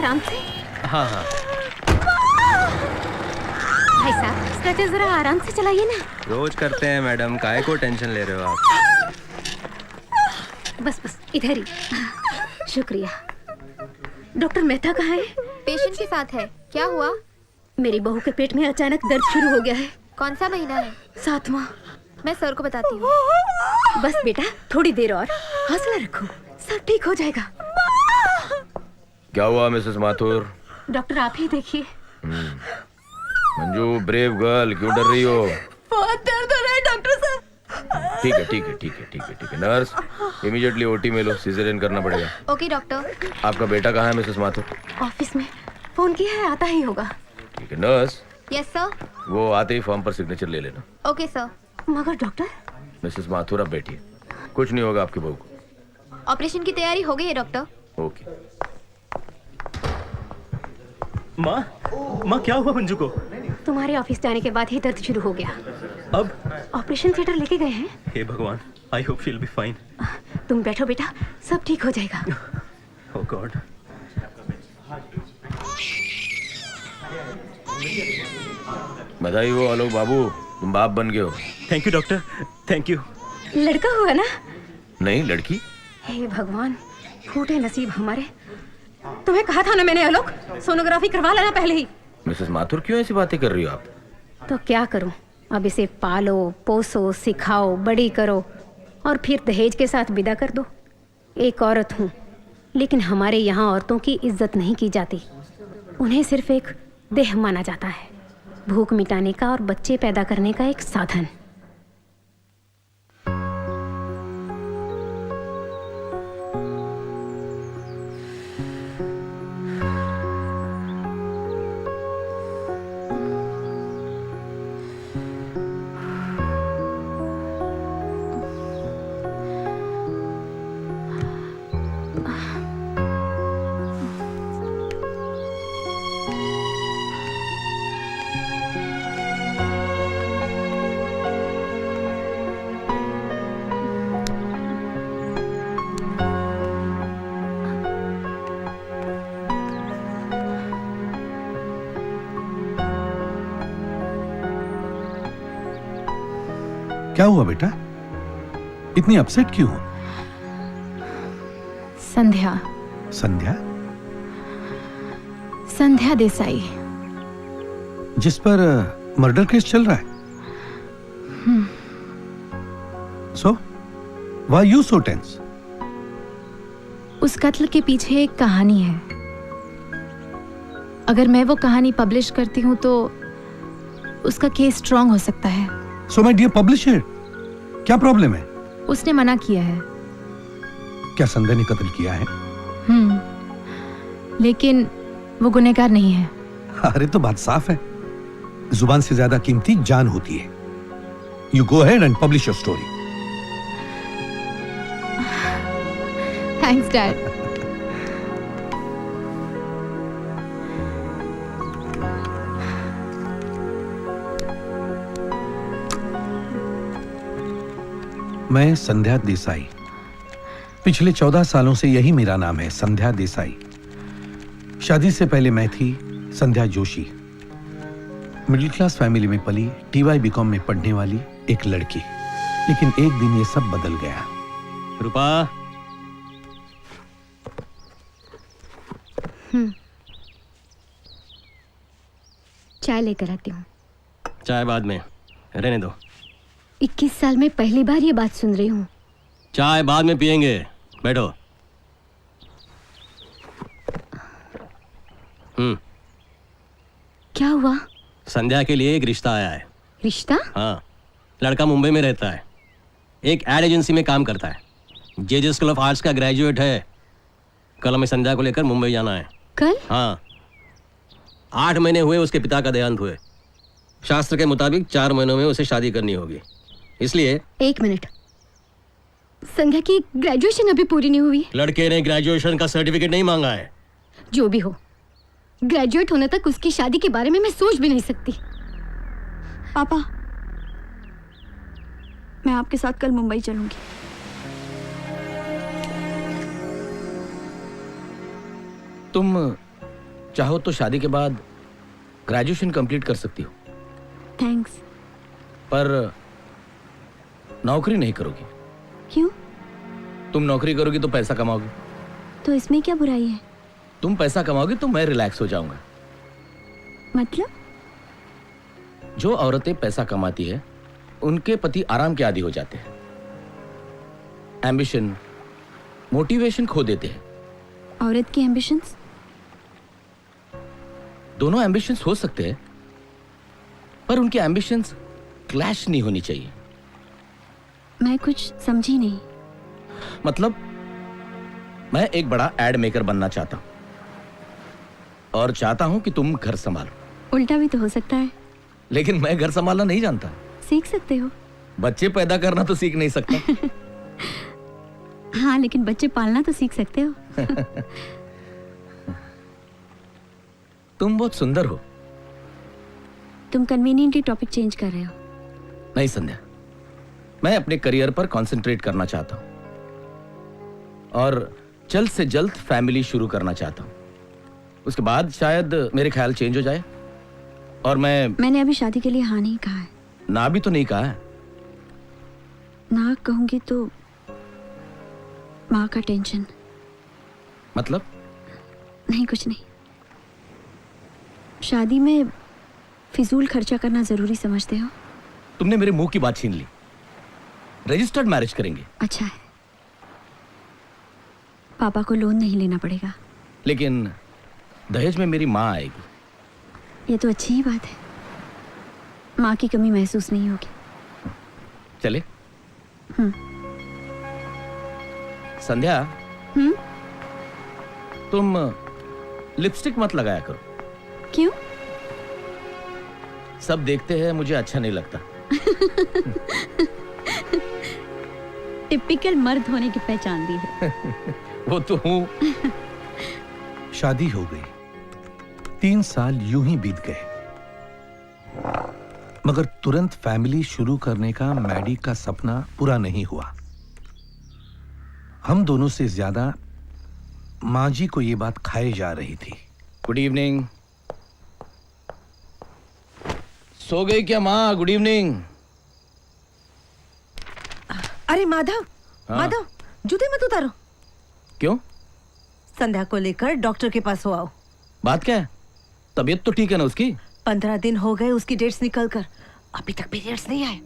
आराम से। हाँ हाँ। भाई साहब स्ट्रेचर जरा आराम से चलाइए ना। रोज करते हैं मैडम, काहे को टेंशन ले रहे हो आप? बस बस इधर ही। शुक्रिया। डॉक्टर मेहता कहाँ है? पेशेंट के साथ है। क्या हुआ? मेरी बहू के पेट में अचानक दर्द शुरू हो गया है। कौन सा महीना है? 7वां। मैं सर को बताती हूँ। बस बेटा थोड़ी देर और हौसला रखो, सब ठीक हो जाएगा। क्या हुआ मिसेस माथुर? डॉक्टर आप ही देखिए। मंजू ब्रेव गर्ल, क्यों डर रही हो? बहुत दर्द हो रहा है डॉक्टर साहब। ठीक है ठीक है ठीक है ठीक है ठीक है। नर्स इमीडिएटली ओटी में लो, सिजेरियन करना पड़ेगा। Okay doctor. आपका बेटा कहाँ है मिसेस माथुर? ऑफिस में फोन किया है, आता ही होगा। ठीक है नर्स, यस सर। वो आते ही फॉर्म पर सिग्नेचर ले लेना। Okay sir. मगर डॉक्टर। मिसेस माथुर आप बैठिए, कुछ नहीं होगा आपकी बहू को। ऑपरेशन की तैयारी हो गई है डॉक्टर। ओके। माँ माँ क्या हुआ मंजू को? तुम्हारे ऑफिस जाने के बाद ही दर्द शुरू हो गया। अब? ऑपरेशन थिएटर लेके गए हैं। हे भगवान, I hope she will be fine. तुम बैठो बेटा, सब ठीक हो जाएगा। ओह गॉड। बधाई हो आलोक बाबू, तुम बाप बन गए हो। Thank you doctor, thank you. लड़का हुआ ना? नहीं लड़की। हे भगवान, फूटे नसीब हमारे। तुम्हें कहा था ना मैंने आलोक, सोनोग्राफी करवा लेना पहले ही। मिसेस माथुर क्यों ऐसी बातें कर रही हो आप? तो क्या करूं, अब इसे पालो पोसो सिखाओ बड़ी करो और फिर दहेज के साथ विदा कर दो। एक औरत हूं, लेकिन हमारे यहाँ औरतों की इज्जत नहीं की जाती। उन्हें सिर्फ एक देह माना जाता है, भूख मिटाने का और बच्चे पैदा करने का एक साधन। क्या हुआ बेटा, इतनी अपसेट क्यों हो? संध्या। संध्या? संध्या देसाई, जिस पर मर्डर केस चल रहा है। So why you so tense? उस कत्ल के पीछे एक कहानी है। अगर मैं वो कहानी पब्लिश करती हूँ तो उसका केस स्ट्रॉन्ग हो सकता है। So my dear publish it. क्या प्रॉब्लम है? उसने मना किया है। क्या संध्या ने कत्ल किया है? लेकिन वो गुनहगार नहीं है। अरे तो बात साफ है, जुबान से ज्यादा कीमती जान होती है। You go ahead and publish your story. Thanks dad. मैं संध्या देसाई, पिछले 14 सालों से यही मेरा नाम है, संध्या देसाई। शादी से पहले मैं थी संध्या जोशी। मिडिल क्लास फैमिली में पली, टीवाई बीकॉम में पढ़ने वाली एक लड़की। लेकिन एक दिन ये सब बदल गया। रूपा। चाय लेकर आती हूँ। चाय बाद में, रहने दो। 21 साल में पहली बार ये बात सुन रही हूँ। चाय बाद में पियेंगे, बैठो। क्या हुआ? संध्या के लिए एक रिश्ता आया है। रिश्ता? हाँ, लड़का मुंबई में रहता है, एक एड एजेंसी में काम करता है, जेजे स्कूल ऑफ आर्ट्स का ग्रेजुएट है। कल हमें संध्या को लेकर मुंबई जाना है। कल? हाँ, 8 महीने हुए उसके पिता का देहांत हुए। शास्त्र के मुताबिक 4 महीनों में उसे शादी करनी होगी, इसलिए। 1 मिनट, संध्या की ग्रेजुएशन अभी पूरी नहीं हुई। लड़के ने ग्रेजुएशन का सर्टिफिकेट नहीं मांगा है। जो भी हो, ग्रेजुएट होने तक उसकी शादी के बारे में मैं सोच भी नहीं सकती। पापा, मैं आपके साथ कल मुंबई चलूंगी। तुम चाहो तो शादी के बाद ग्रेजुएशन कंप्लीट कर सकती हो, थैंक्स। पर नौकरी नहीं करोगी। क्यों? तुम नौकरी करोगी तो पैसा कमाओगी, तो इसमें क्या बुराई है? तुम पैसा कमाओगी तो मैं रिलैक्स हो जाऊंगा। मतलब? जो औरतें पैसा कमाती है उनके पति आराम के आदी हो जाते हैं, एम्बिशन, मोटिवेशन खो देते हैं। औरत की एम्बिशंस? दोनों एम्बिशंस हो सकते हैं, पर उनकी एम्बिशंस क्लैश नहीं होनी चाहिए। मैं कुछ समझी नहीं। मतलब मैं एक बड़ा एड मेकर बनना चाहता हूं और चाहता हूं कि तुम घर संभालो। उल्टा भी तो हो सकता है। लेकिन मैं घर संभालना नहीं जानता। सीख सकते हो। बच्चे पैदा करना तो सीख नहीं सकता। हाँ, लेकिन बच्चे पालना तो सीख सकते हो। तुम बहुत सुंदर हो। तुम कन्वीनियंटली टॉपिक चेंज कर रहे हो। नहीं संध्या, मैं अपने करियर पर कंसंट्रेट करना चाहता हूं और जल्द से जल्द फैमिली शुरू करना चाहता हूं। उसके बाद शायद मेरे ख्याल चेंज हो जाए और मैंने अभी शादी के लिए हाँ नहीं कहा है। ना भी तो नहीं कहा है। ना कहूंगी तो माँ का टेंशन। मतलब नहीं, कुछ नहीं। शादी में फिजूल खर्चा करना जरूरी समझते हो? तुमने मेरे मुंह की बात छीन ली। रजिस्टर्ड मैरिज करेंगे। अच्छा है, पापा को लोन नहीं लेना पड़ेगा। लेकिन दहेज में मेरी माँ आएगी। ये तो अच्छी ही बात है। माँ की कमी महसूस नहीं होगी। चले? संध्या, तुम लिपस्टिक मत लगाया करो। क्यों? सब देखते हैं, मुझे अच्छा नहीं लगता। टिपिकल मर्द होने की पहचान दी है। वो तो हूं। शादी हो गई, 3 साल यूं ही बीत गए, मगर तुरंत फैमिली शुरू करने का मैडी का सपना पूरा नहीं हुआ। हम दोनों से ज्यादा माँ जी को ये बात खाए जा रही थी। Good evening. सो गई क्या माँ? Good evening. अरे माधव, हाँ? माधव, जूते मत उतारो। क्यों? संध्या को लेकर डॉक्टर के पास हो आओ। बात क्या है? तबीयत तो ठीक है ना उसकी? 15 दिन हो गए उसकी डेट्स निकल कर, अभी तक पीरियड्स नहीं आए।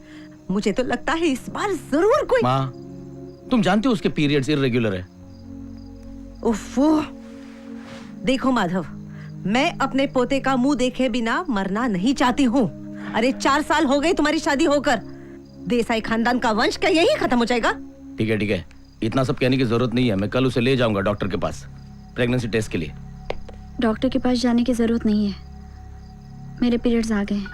मुझे तो लगता है इस बार जरूर कोई। माँ, तुम जानते हो उसके पीरियड्स इर्रेगुलर है। उफ़्फ़ो। देखो माधव, मैं अपने पोते का मुंह देखे बिना मरना नहीं चाहती हूँ। अरे 4 साल हो गए तुम्हारी शादी होकर। देसाई खानदान का वंश क्या यही खत्म हो जाएगा? ठीक है, ठीक है, इतना सब कहने की जरूरत नहीं है। मैं कल उसे ले जाऊंगा डॉक्टर के पास प्रेगनेंसी टेस्ट के लिए। डॉक्टर के पास जाने की जरूरत नहीं है, मेरे पीरियड्स आ गए हैं।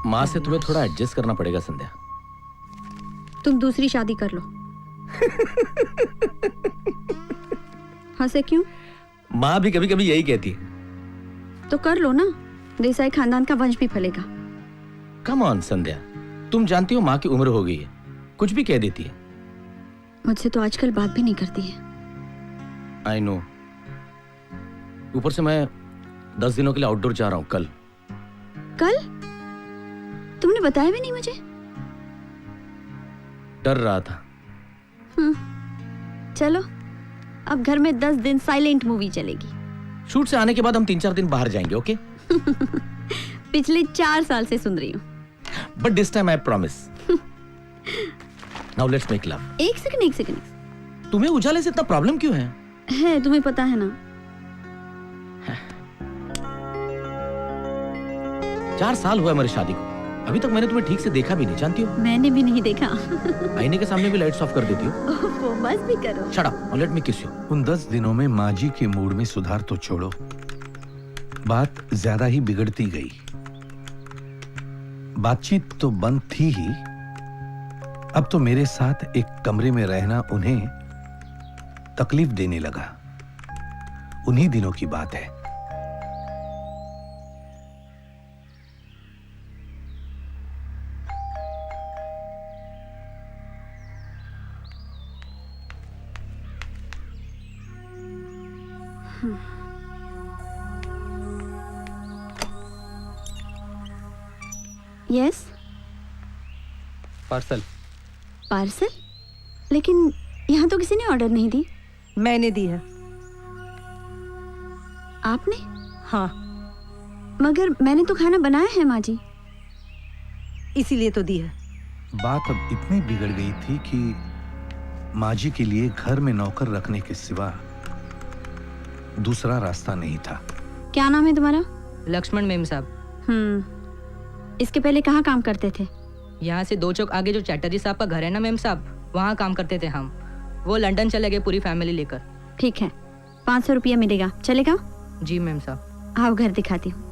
माँ से तुम्हें थोड़ा एडजस्ट करना पड़ेगा संध्या। तुम दूसरी शादी कर लो। हंसे क्यों? माँ भी कभी कभी यही कहती है। तो कर लो ना, देसाई खानदान का वंश भी फलेगा। कम ऑन संध्या, तुम जानती हो माँ की उम्र हो गई है, कुछ भी कह देती है। मुझसे तो आजकल बात भी नहीं करती है। I know. ऊपर से मैं 10 दिनों के लिए आउटडोर जा रहा हूँ कल। कल? तुमने बताया भी नहीं मुझे। डर रहा था। चलो, अब घर में 10 दिन साइलेंट मूवी चलेगी। शूट से आने के बाद हम 3-4 दिन बाहर जाएंगे, ओके? पिछले 4 साल से सुन रही हूँ। But this time I promise. Now let's make love. एक सेकंड। तुम्हें उजाले से इतना प्रॉब्लम क्यों है? है, तुम्हें पता है ना। 4 साल हुआ हमारी शादी को, अभी तक मैंने तुम्हें ठीक से देखा भी नहीं, जानती हो? मैंने भी नहीं देखा। आईने के सामने भी लाइट्स ऑफ कर देती हो। वो बस भी करो। शट अप, लेट मी किस यू। उन 10 दिनों में माँ जी के मूड में सुधार तो छोड़ो, बात ज्यादा ही बिगड़ती गई। बातचीत तो बंद थी ही, अब तो मेरे साथ एक कमरे में रहना उन्हें तकलीफ देने लगा। उन्हीं दिनों की बात है। Yes parcel. पार्सल? लेकिन यहाँ तो किसी ने ऑर्डर नहीं दी। मैंने दी है। आपने? हाँ, मगर मैंने तो खाना बनाया है माँ जी। इसीलिए तो दी है। बात अब इतनी बिगड़ गई थी कि माँ जी के लिए घर में नौकर रखने के सिवा दूसरा रास्ता नहीं था। क्या नाम है तुम्हारा? लक्ष्मण मेम साहब। इसके पहले कहाँ काम करते थे? यहाँ से 2 चौक आगे जो चैटर्जी साहब का घर है ना मेम साहब, वहाँ काम करते थे हम। वो लंदन चले गए पूरी फैमिली लेकर। ठीक है, 500 रुपया मिलेगा, चलेगा? जी मेम साहब। आओ घर दिखाती हूँ।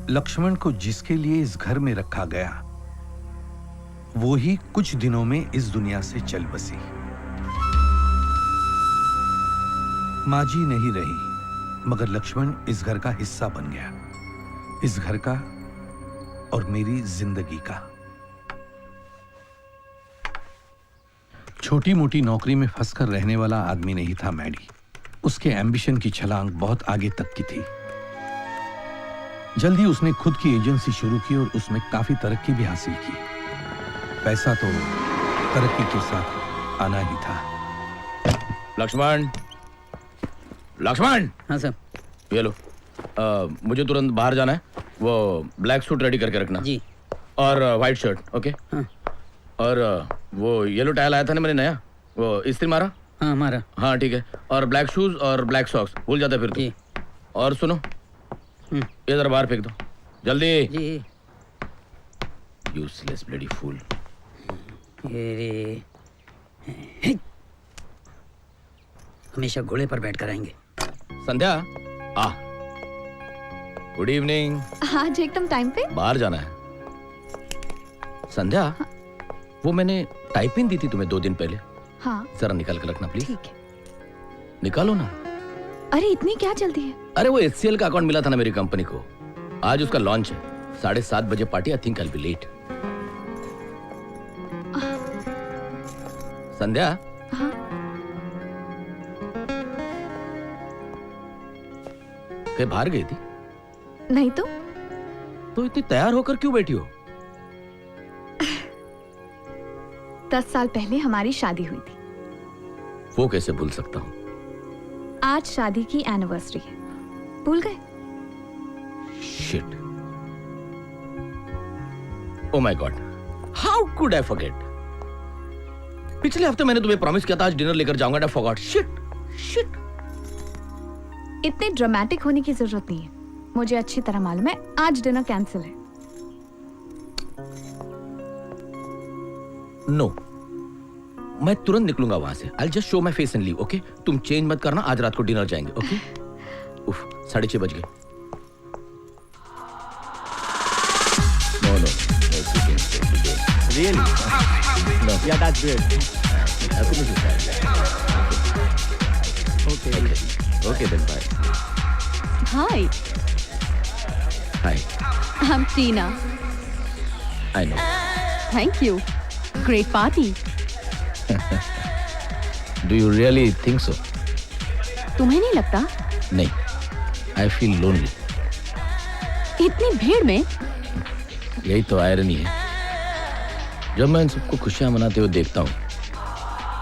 लक्ष्मण को जिसके लिए इस घर में रखा गया वो ही कुछ दिनों में इस दुनिया से चल बसी। माँ जी नहीं रही, मगर लक्ष्मण इस घर का हिस्सा बन गया, इस घर का और मेरी जिंदगी का। छोटी मोटी नौकरी में फंसकर रहने वाला आदमी नहीं था मैडी। उसके एम्बिशन की छलांग बहुत आगे तक की थी। जल्दी उसने खुद की एजेंसी शुरू की और उसमें काफी तरक्की भी हासिल की। पैसा तो तरक्की के साथ आना ही था। लक्ष्मण, लक्ष्मण। हाँ सर। ये लो, मुझे तुरंत बाहर जाना है। वो ब्लैक सूट रेडी करके रखना जी। और व्हाइट शर्ट। ओके। हाँ। और वो येलो टायल आया था ना मैंने नया, वो इस्त्री मारा? हाँ हमारा। हाँ ठीक है। और ब्लैक शूज और ब्लैक सॉक्स भूल जाता फिर जी। तो। और सुनो, ये जरा बाहर फेंक दो जल्दी। जी। Useless bloody fool. ये हमेशा घोड़े पर बैठ कर आएंगे। संध्या, आ। Good evening. आज एकदम टाइम पे। बाहर जाना है। संध्या, वो मैंने टाइपिंग दी थी तुम्हें 2 दिन पहले, हाँ जरा निकाल कर रखना प्लीज। ठीक है। निकालो ना। अरे इतनी क्या जल्दी है? अरे वो HCL का अकाउंट मिला था ना मेरी कंपनी को, आज उसका लॉन्च है। 7:30 बजे party. I think I will be late. Sandhya. हाँ। कहीं बाहर गई थी? नहीं तो इतनी तैयार होकर क्यों बैठी हो? 10 साल पहले हमारी शादी हुई थी। वो कैसे भूल सकता हूँ। आज शादी की एनिवर्सरी है, भूल गए? Shit. Oh my God, how could I forget. पिछले हफ्ते मैंने तुम्हें प्रॉमिस किया था आज डिनर लेकर जाऊंगा। I forgot. शिट। इतने ड्रामेटिक होने की जरूरत नहीं है, मुझे अच्छी तरह मालूम है आज डिनर कैंसिल है। नो, मैं तुरंत निकलूंगा वहां से। I just show my face and leave. Okay, तुम चेंज मत करना, आज रात को डिनर जाएंगे। ओके। उफ, 6:30 बज गए। No really no, yeah that's great. Okay then bye. Hi, hi. I am Tina. I know. Thank you. Great party. Do you really think so? तुम्हें नहीं लगता? नहीं, आई फील लोनली। इतनी भीड़ में? यही तो आयरनी है। जब मैं इन सबको खुशियां मनाते हुए देखता हूँ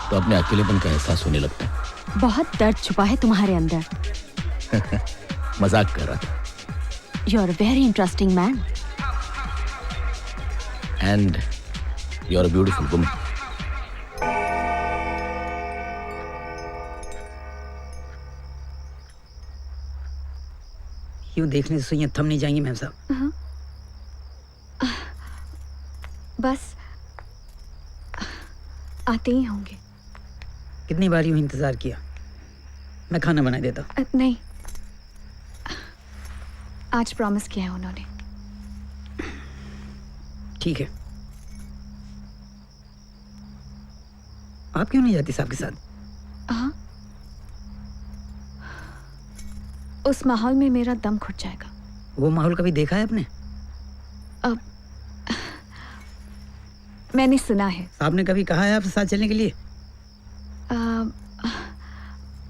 तो अपने अकेलेपन का एहसास होने लगता है। बहुत दर्द छुपा है तुम्हारे अंदर। मजाक कर रहा था। You are very interesting man. And you are a beautiful woman. यूं देखने से सुइयां थम नहीं जाएंगी मैम साहब। बस आते ही होंगे। कितनी बार यूं इंतजार किया, मैं खाना बना देता। नहीं, आज प्रॉमिस किया है उन्होंने। ठीक है। आप क्यों नहीं जाती साहब के साथ? हाँ, उस माहौल में मेरा दम घुट जाएगा। वो माहौल कभी देखा है आपने? अब मैंने सुना है। साहब ने कभी कहा है आपसे साथ चलने के लिए?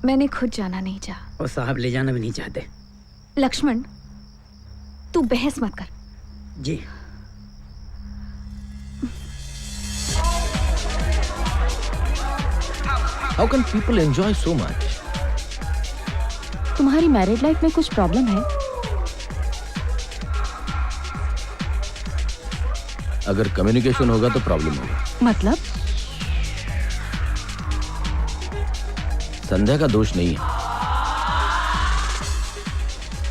मैंने खुद जाना नहीं चाहा। और साहब ले जाना भी नहीं चाहते। लक्ष्मण, तू बहस मत कर। जी। How can people enjoy so much? तुम्हारी मैरिड लाइफ में कुछ प्रॉब्लम है? अगर कम्युनिकेशन होगा तो प्रॉब्लम होगा। मतलब? संध्या का दोष नहीं है।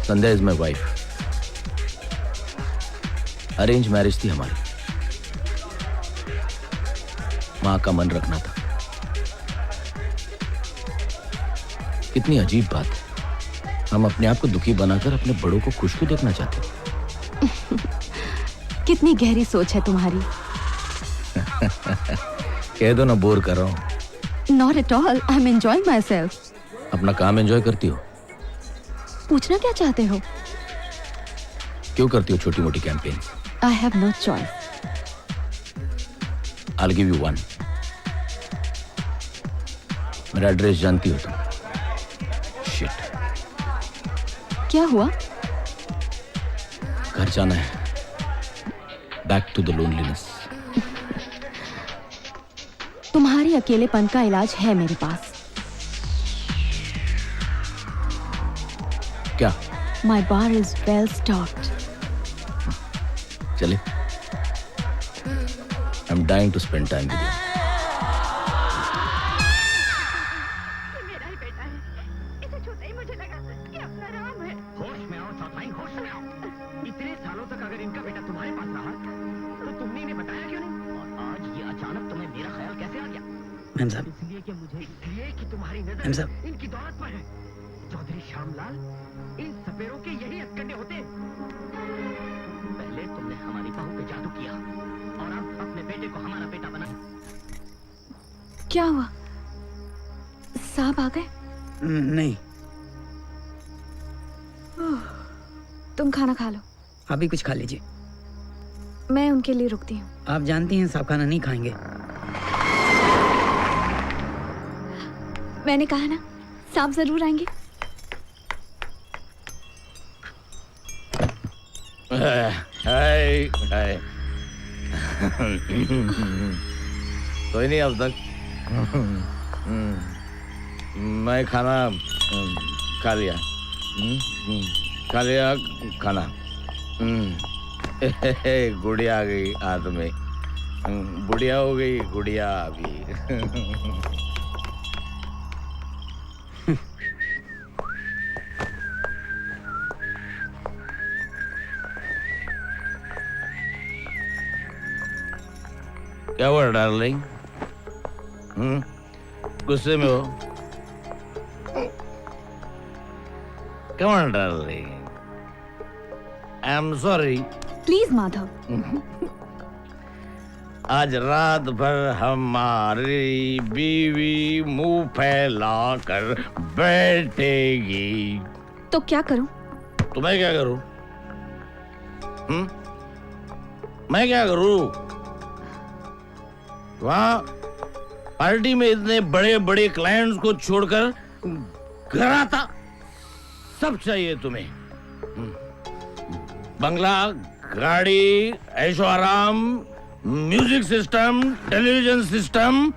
Sandhya is my wife. Arrange marriage थी हमारी। मां का मन रखना था। कितनी अजीब बात है, हम अपने आप को दुखी बनाकर अपने बड़ों को खुश क्यों देखना चाहते हैं? कितनी गहरी सोच है तुम्हारी। कह दो ना, बोर कर रहा हूं। Not at all, I am enjoying my self. अपना काम एंजॉय करती हो? पूछना क्या चाहते हो? क्यों करती हो छोटी मोटी campaign? I have no choice. I'll give you one. मेरा एड्रेस जानती हो तुम? Shit. क्या हुआ? घर जाना है। Back to the loneliness. तुम्हारी अकेलेपन का इलाज है मेरे पास। क्या? My bar is well stocked. चले? I'm dying to spend time with you. Ma'am साहब, मैम साहब, चौधरी श्यामलाल इन सपेरों के यही हथकंडे होते। पहले तुमने हमारी बहू पे जादू किया और अब अपने बेटे को हमारा बेटा बना। क्या हुआ? साहब आ गए? नहीं। तुम खाना खा लो। आप भी कुछ खा लीजिए। मैं उनके लिए रुकती हूँ। आप जानती हैं साहब खाना नहीं खाएंगे। मैंने कहा ना, साहब जरूर आएंगे। हाय हाय। तो नहीं अब तक। मैं खाना खा लिया। खा लिया खाना। गुड़िया आ गई हाथ में। बुढ़िया हो गई गुड़िया अभी। क्या हुआ डार्लिंग? गुस्से में हो? Come on, darling. I'm sorry. Please Madhav. आज रात भर हमारी बीवी मुंह फैला कर बैठेगी। तो क्या करूं? तो मैं क्या करूं? मैं क्या करूं? वहां पार्टी में इतने बड़े बड़े क्लाइंट्स को छोड़कर घर आता सब चाहिए तुम्हें। बंगला, गाड़ी, ऐशो आराम, music system, television system.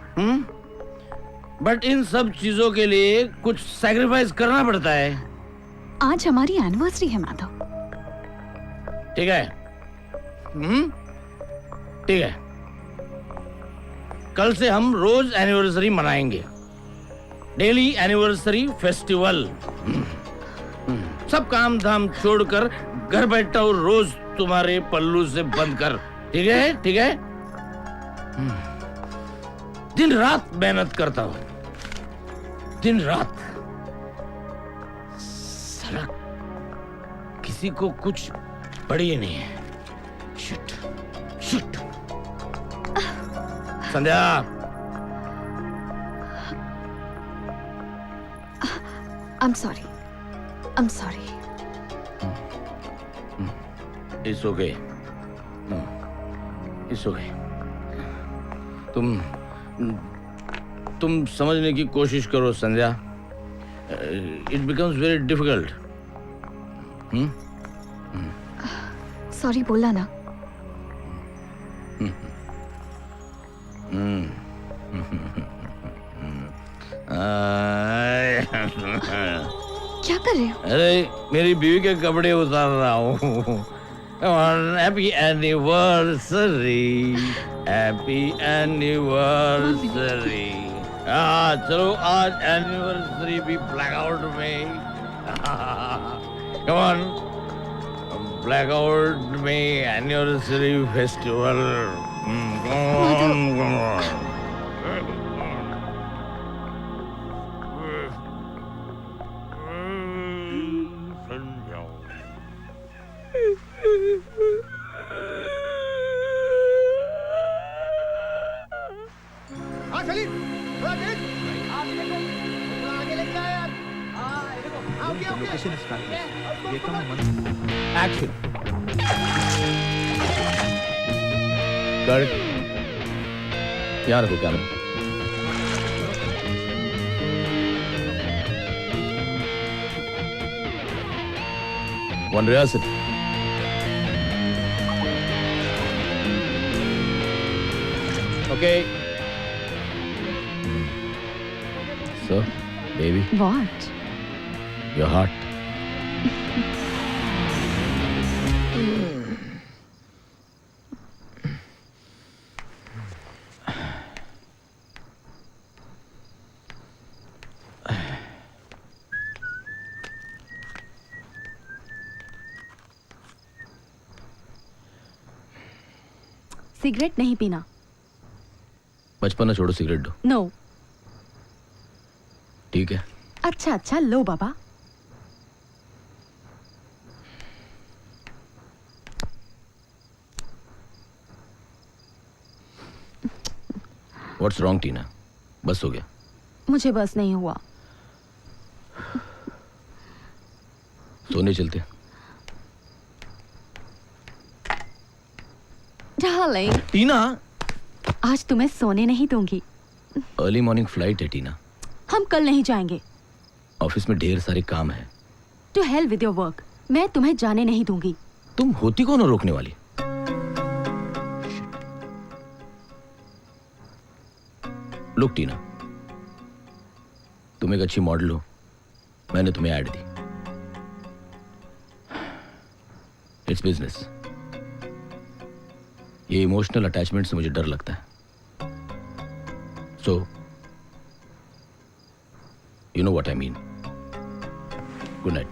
But in सब चीजों के लिए कुछ सैक्रिफाइस करना पड़ता है। आज हमारी एनिवर्सरी है माधव। ठीक है। ठीक है, कल से हम रोज एनिवर्सरी मनाएंगे। Daily anniversary festival. सब काम धाम छोड़कर घर बैठा हूँ रोज तुम्हारे पल्लू से बंद कर। ठीक है? ठीक है? दिन रात मेहनत करता हूँ, दिन रात। साला किसी को कुछ पड़ी नहीं है। Shit, shit. Sandhya, I'm sorry. I'm sorry. It's okay. It's okay. तुम समझने की कोशिश करो संध्या। it becomes very difficult. Sorry बोला ना। क्या कर रहे हो? अरे मेरी बीवी के कपड़े उतार रहा हूँ। Happy anniversary, happy anniversary. हाँ चलो आज एनिवर्सरी भी ब्लैकआउट में। कम ऑन, ब्लैकआउट में एनिवर्सरी फेस्टिवल। हाँ सलीम, थोड़ा तेज। हाँ देखो, थोड़ा आगे लेके आया यार। हाँ ये देखो, हाँ ओके ओके। ये कम एक्शन। कट। यहाँ रखो कैमरा। वन रियासत। Okay. So, baby, What? your heart. Cigarette नहीं पीना। बचपन में छोड़ो, सिगरेट दो। नो। ठीक है। अच्छा अच्छा लो बाबा। What's wrong, टीना? बस हो गया। मुझे बस नहीं हुआ। सोने चलते। डार्लिंग, टीना, आज तुम्हें सोने नहीं दूंगी। अर्ली मॉर्निंग फ्लाइट है टीना। हम कल नहीं जाएंगे। ऑफिस में ढेर सारे काम है। To hell with your work. मैं तुम्हें जाने नहीं दूंगी। तुम होती कौन हो रोकने वाली? लुक टीना, तुम एक अच्छी मॉडल हो, मैंने तुम्हें ऐड दी। It's business. ये इमोशनल अटैचमेंट से मुझे डर लगता है। So you know what I mean. Good night.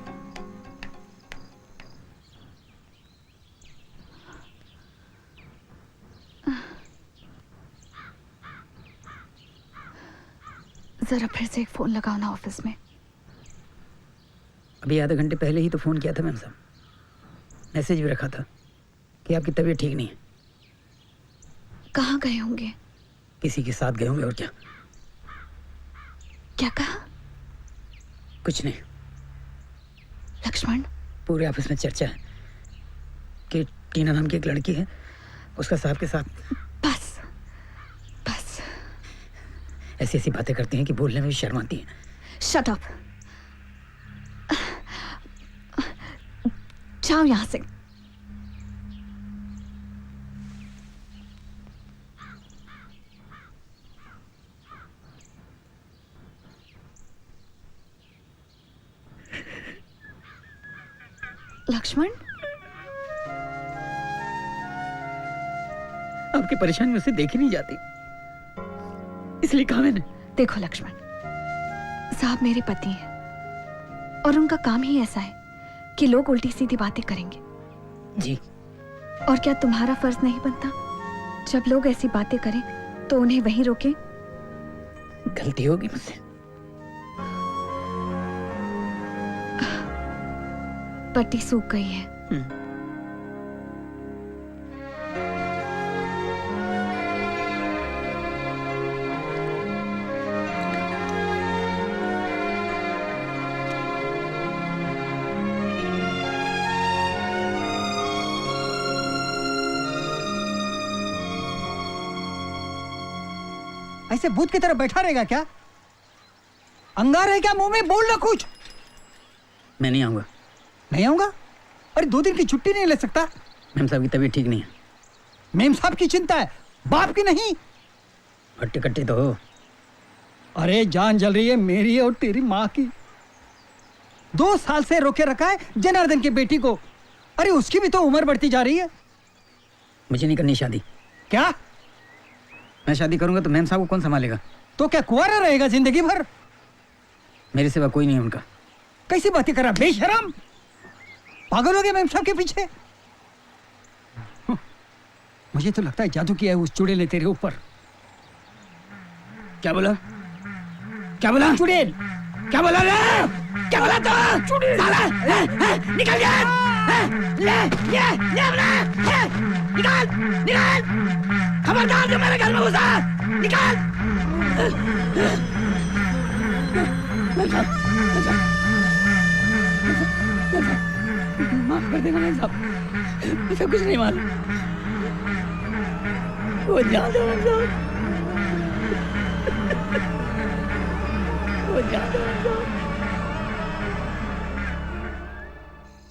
जरा फिर से एक फोन लगाओ ना ऑफिस में। अभी आधे घंटे पहले ही तो फ़ोन किया था मैम साहब। मैसेज भी रखा था कि आपकी तबीयत ठीक नहीं है। कहाँ गए होंगे? किसी के साथ गए होंगे और क्या। क्या कहा? कुछ नहीं। लक्ष्मण, पूरे ऑफिस में चर्चा है कि टीना नाम की एक लड़की है, उसका साहब के साथ। बस बस। ऐसी ऐसी बातें करती हैं कि बोलने में भी शर्म आती है। Shut up. जाओ यहाँ से। लक्ष्मण, आपकी परेशानी मुझसे देखी नहीं जाती, इसलिए कहा मैंने। देखो लक्ष्मण, साहब मेरे पति हैं और उनका काम ही ऐसा है कि लोग उल्टी सीधी बातें करेंगे। जी। और क्या तुम्हारा फर्ज नहीं बनता जब लोग ऐसी बातें करें तो उन्हें वहीं रोकें? गलती होगी मुझसे। पट्टी सूख गई है। ऐसे भूत की तरह बैठा रहेगा क्या? अंगार है क्या मुंह में? बोल ना कुछ। मैं नहीं आऊँगा। नहीं आऊंगा? अरे 2 दिन की छुट्टी नहीं ले सकता? मैम साहब की तबीयत ठीक नहीं है। मेम साहब की चिंता है, बाप की नहीं। हट्टी कट्टी तो हो। अरे जान जल रही है मेरी और तेरी माँ की। 2 साल से रोके रखा है जनार्दन की बेटी को। अरे उसकी भी तो उम्र बढ़ती जा रही है। मुझे नहीं करनी शादी। क्या? मैं शादी करूंगा तो मैम साहब को कौन संभालेगा? तो क्या कुंवारा रहेगा जिंदगी भर? मेरे सिवा कोई नहीं है उनका। कैसी बातें कर रहा बेशरम? पागल हो गया मैम साहब के पीछे? मुझे तो लगता है जादू किया है उस चुड़ैल ने तेरे ऊपर। क्या बोला? क्या बोला? चुड़ैल। क्या बोला रे? क्या बोला तो? साला निकल गया। ले निकाल निकाल। खबरदार जो मेरे घर में घुसा, निकाल। माफ कर देना मैम साहब, मुझे कुछ नहीं मालूम। वो जान दो मैम साहब, वो जान दो मैम साहब।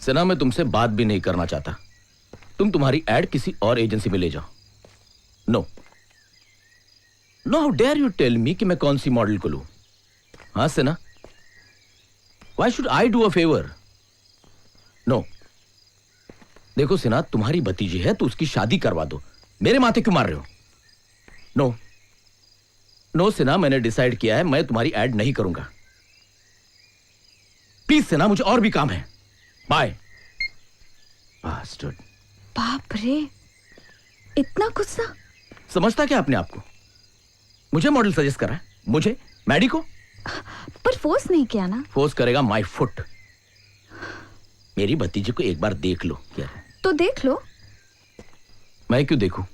सिन्हा, मैं तुमसे बात भी नहीं करना चाहता। तुम तुम्हारी एड किसी और एजेंसी में ले जाओ। No no, how dare you tell me कि मैं कौन सी मॉडल को लूं? हाँ Sinha, why should I do a favour? No, देखो सिन्हा, तुम्हारी भतीजी है तो उसकी शादी करवा दो। मेरे माथे क्यों मार रहे हो? नो नो सिन्हा, मैंने डिसाइड किया है, मैं तुम्हारी एड नहीं करूंगा। प्लीज सिन्हा, मुझे और भी काम है। बाय। बाप रे, इतना गुस्सा? समझता क्या अपने आप को? मुझे मॉडल सजेस्ट करा है? मुझे? मैडी को? पर फोर्स नहीं किया ना? फोर्स करेगा माय फुट। मेरी भतीजी को एक बार देख लो। क्या? तो देख लो। मैं क्यों देखूं?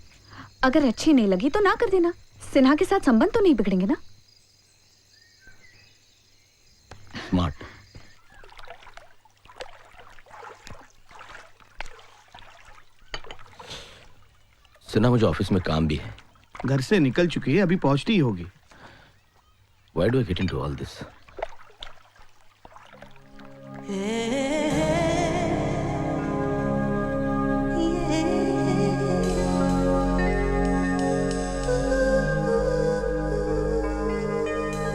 अगर अच्छी नहीं लगी तो ना कर देना। सिन्हा के साथ संबंध तो नहीं बिगड़ेंगे ना? स्मार्ट। सिन्हा, मुझे ऑफिस में काम भी है। घर से निकल चुकी है, अभी पहुंचती ही होगी। Why do I get into all this?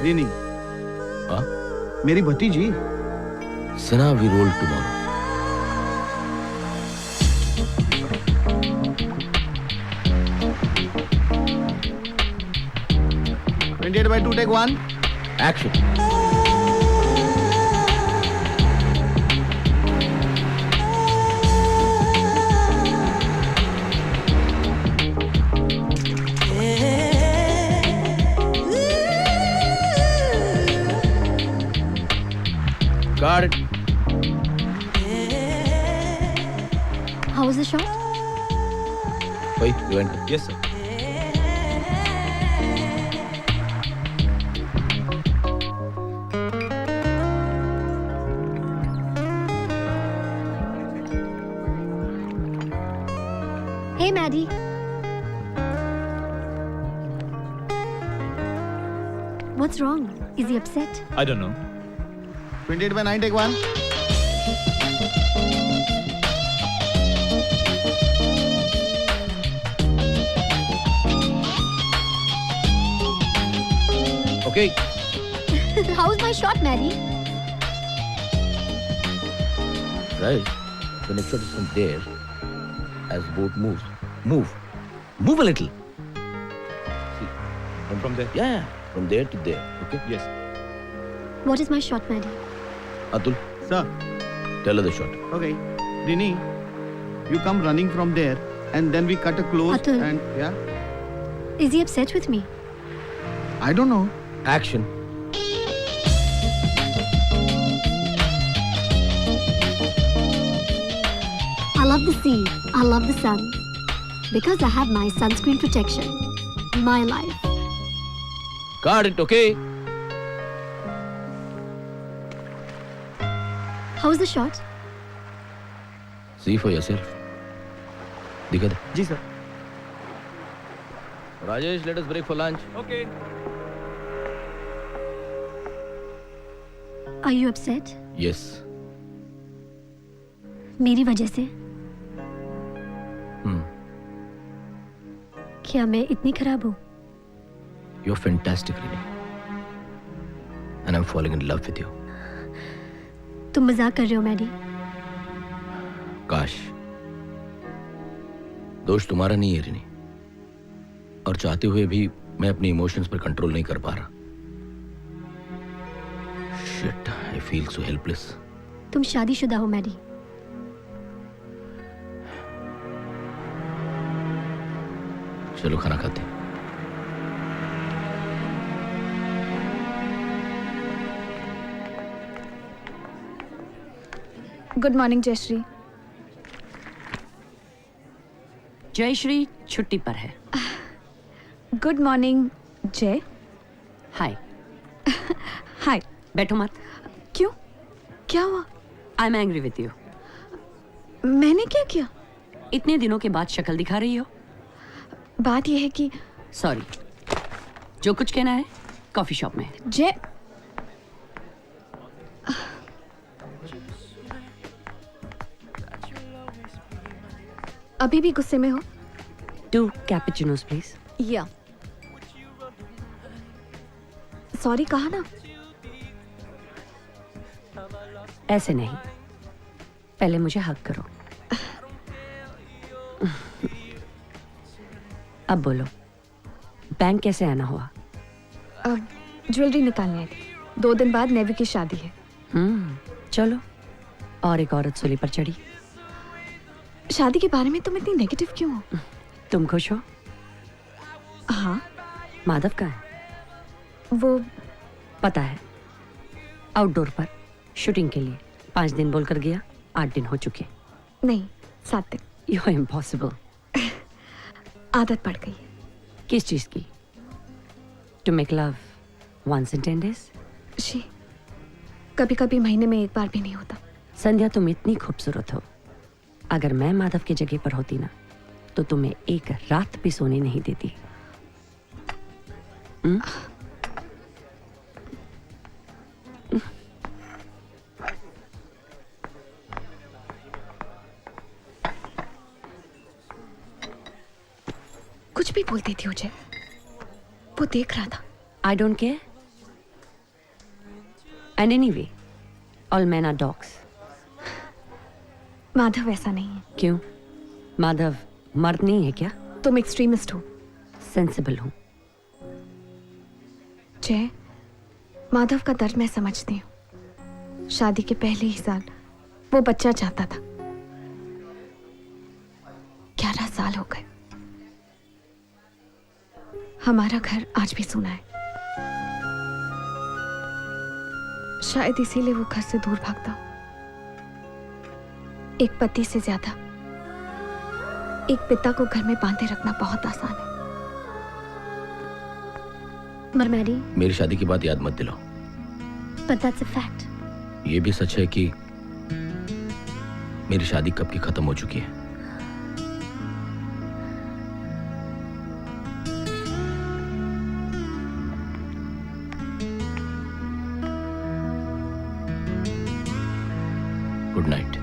René, हाँ? मेरी भतीजी। Sinha, we roll tomorrow. By 2 take 1. Action. Got it. How was the shot? Wait, you went. Yes, sir. Hey, Maddie. What's wrong? Is he upset? I don't know. 28 by 9 take 1. Okay. How's my shot, Maddie? Right. The next shot is from there. As boat moves. Move. Move a little. See. And from there? Yeah. From there to there. Okay? Yes. What is my shot, Maddie? Atul, Sir. tell her the shot. Okay. Rini, you come running from there and then we cut a close Atul. and yeah. Is he upset with me? I don't know. Action. I love the sea. I love the sun. Because I have my sunscreen protection. My life. Got it, okay? How's the shot? See for yourself. दिखा दे. जी sir. Rajesh, let us break for lunch. Okay. Are you upset? Yes. मेरी वजह से? क्या मैं इतनी खराब हूँ? You are fantastic Renee, and I am falling in love with you. तुम मजाक कर रहे हो मैडी? काश। दोष तुम्हारा नहीं है रिनी, और चाहते हुए भी मैं अपने इमोशंस पर कंट्रोल नहीं कर पा रहा। Shit, I feel so helpless. तुम शादीशुदा हो मैडी। चलो खाना खाते हैं। Good morning Jayashree. जयश्री छुट्टी पर है। गुड मॉर्निंग जय। हाय। हाय। बैठो मत। क्यों, क्या हुआ? I am angry with you. मैंने क्या किया? इतने दिनों के बाद शक्ल दिखा रही हो। बात यह है कि सॉरी, जो कुछ कहना है कॉफी शॉप में। जय, अभी भी गुस्से में हो? 2 कैपुचिनोस प्लीज। या सॉरी कहा ना। ऐसे नहीं, पहले मुझे हक करो। अब बोलो, बैंक कैसे आना हुआ? ज्वेलरी निकालने आई थी। 2 दिन बाद नेवी की शादी है। चलो। और एक औरत सूली पर चढ़ी। शादी के बारे में तुम इतनी नेगेटिव क्यों हो? तुम खुश हो? हाँ। माधव कहाँ है? वो पता है, आउटडोर पर शूटिंग के लिए 5 दिन बोलकर गया, 8 दिन हो चुके। नहीं, 7 दिन। You are impossible. आदत पड़ गई है। किस चीज की? To make love once in 10 days? जी, कभी कभी महीने में 1 बार भी नहीं होता। संध्या, तुम इतनी खूबसूरत हो। अगर मैं माधव की जगह पर होती ना, तो तुम्हें एक रात भी सोने नहीं देती। कुछ भी बोलती थी मुझे, वो देख रहा था। I don't care. And anyway, all men are dogs. Madhav ऐसा नहीं है। क्यों? माधव मर्द नहीं है क्या? तुम एक्सट्रीमिस्ट हो। सेंसिबल हूँ। जय, माधव का दर्द मैं समझती हूँ। शादी के पहले ही साल वो बच्चा चाहता था। 11 साल हो गए। हमारा घर आज भी सूना है। शायद इसीलिए वो घर से दूर भागता हो। एक पति से ज्यादा एक पिता को घर में बांधे रखना बहुत आसान है। मरमैडी, मेरी शादी की बात याद मत दिलाओ। but that's a fact. ये भी सच है कि मेरी शादी कब की खत्म हो चुकी है। Good night.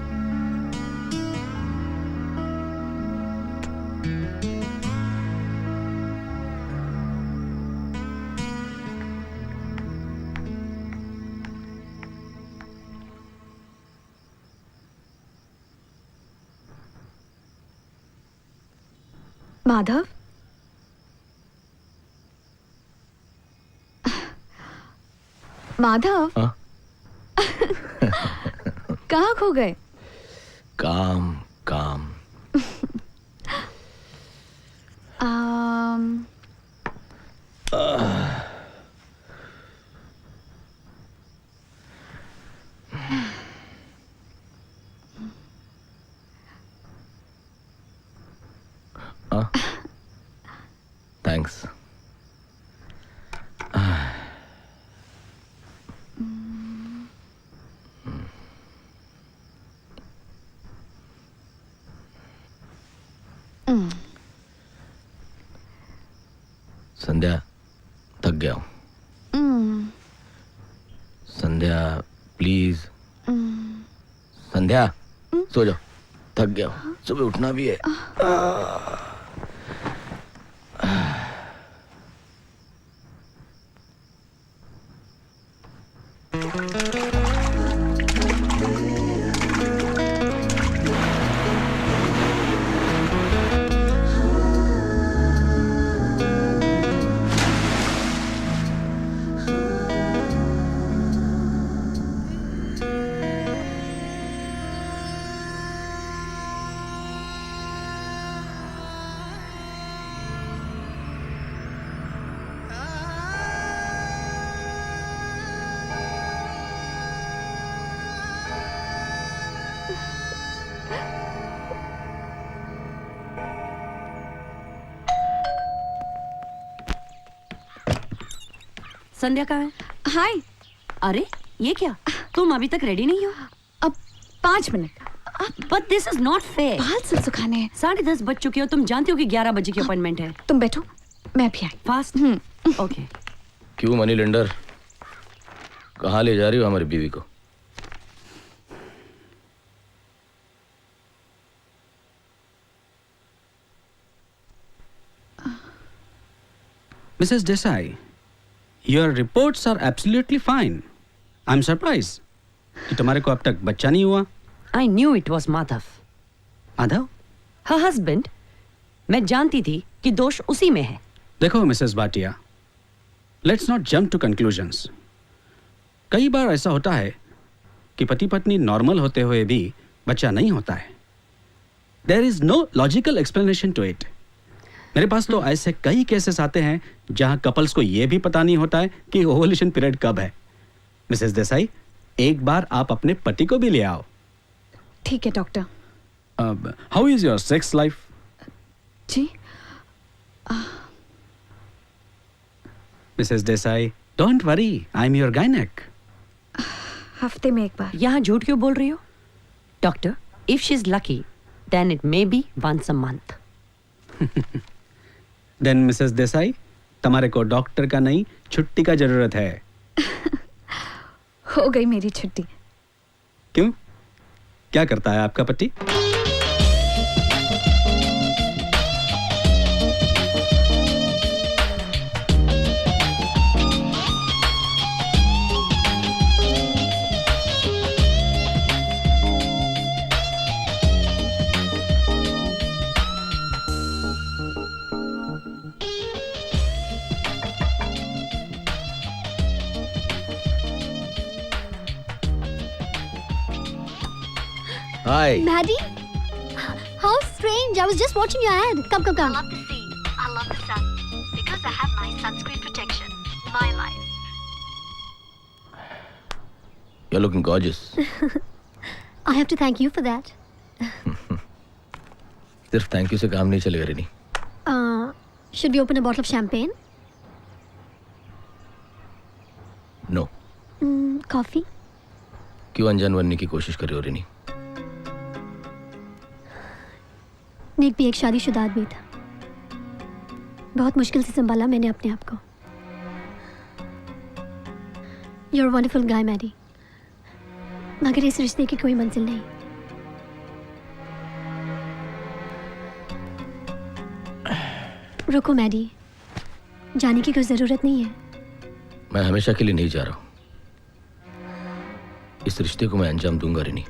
माधव, माधव, कहाँ खो गए? काम काम। थैंक्स। संध्या, थक गया हूं। संध्या, प्लीज। संध्या सो जाओ, थक गया हूं, सुबह उठना भी है। संध्या कहाँ है? हाय। अरे ये क्या, तुम अभी तक रेडी नहीं हो? अब 5 minute. But this is not fair. बाल सिर्फ सुखाने हैं। 10:30 बज चुके हो, तुम जानती हो कि 11 बजे की अपॉइंटमेंट है। तुम बैठो, मैं भी आई। फास्ट। ओके। क्यों मनी लेंडर, कहाँ ले जा रही हो हमारी बीवी को? Mrs. Desai, your reports are absolutely fine. I'm surprised कि तुम्हारे को अब तक बच्चा नहीं हुआ। I knew it was Madhav. Madhav? Her husband। मैं जानती थी कि दोष उसी में है। देखो Mrs Bhatia, let's not jump to conclusions. कई बार ऐसा होता है कि पति पत्नी नॉर्मल होते हुए भी बच्चा नहीं होता है। There is no logical explanation to it. मेरे पास तो ऐसे कई केसेस आते हैं जहां कपल्स को यह भी पता नहीं होता है कि ओवुलेशन पीरियड कब है। मिसेस देसाई, एक बार आप अपने पति को भी ले आओ। ठीक है doctor. How is your sex life? जी Mrs Desai, don't worry, I am your gynaec. हफ्ते में एक बार। यहाँ झूठ क्यों बोल रही हो? Doctor, if she is lucky then it may be once a month. Then Mrs Desai, तुम्हारे को डॉक्टर का नहीं छुट्टी का जरूरत है। हो गई मेरी छुट्टी। क्यों, क्या करता है आपका पति? Hi. Maddie? How strange. I was just watching your ad. Come. I love the sea. I love the sun. Because I have my sunscreen protection. My life. You're looking gorgeous. I have to thank you for that. सिर्फ thank you से काम नहीं चलेगा रेनी। Should we open a bottle of champagne? No. Coffee? क्यों अनजान बनने की कोशिश कर रही हो रेनी? निक भी एक शादीशुदा आदमी था। बहुत मुश्किल से संभाला मैंने अपने आप को। You're a wonderful guy, Maddie. मगर इस रिश्ते की कोई मंजिल नहीं। रुको मैडी, जाने की कोई जरूरत नहीं है। मैं हमेशा के लिए नहीं जा रहा हूं। इस रिश्ते को मैं अंजाम दूंगा रेनी।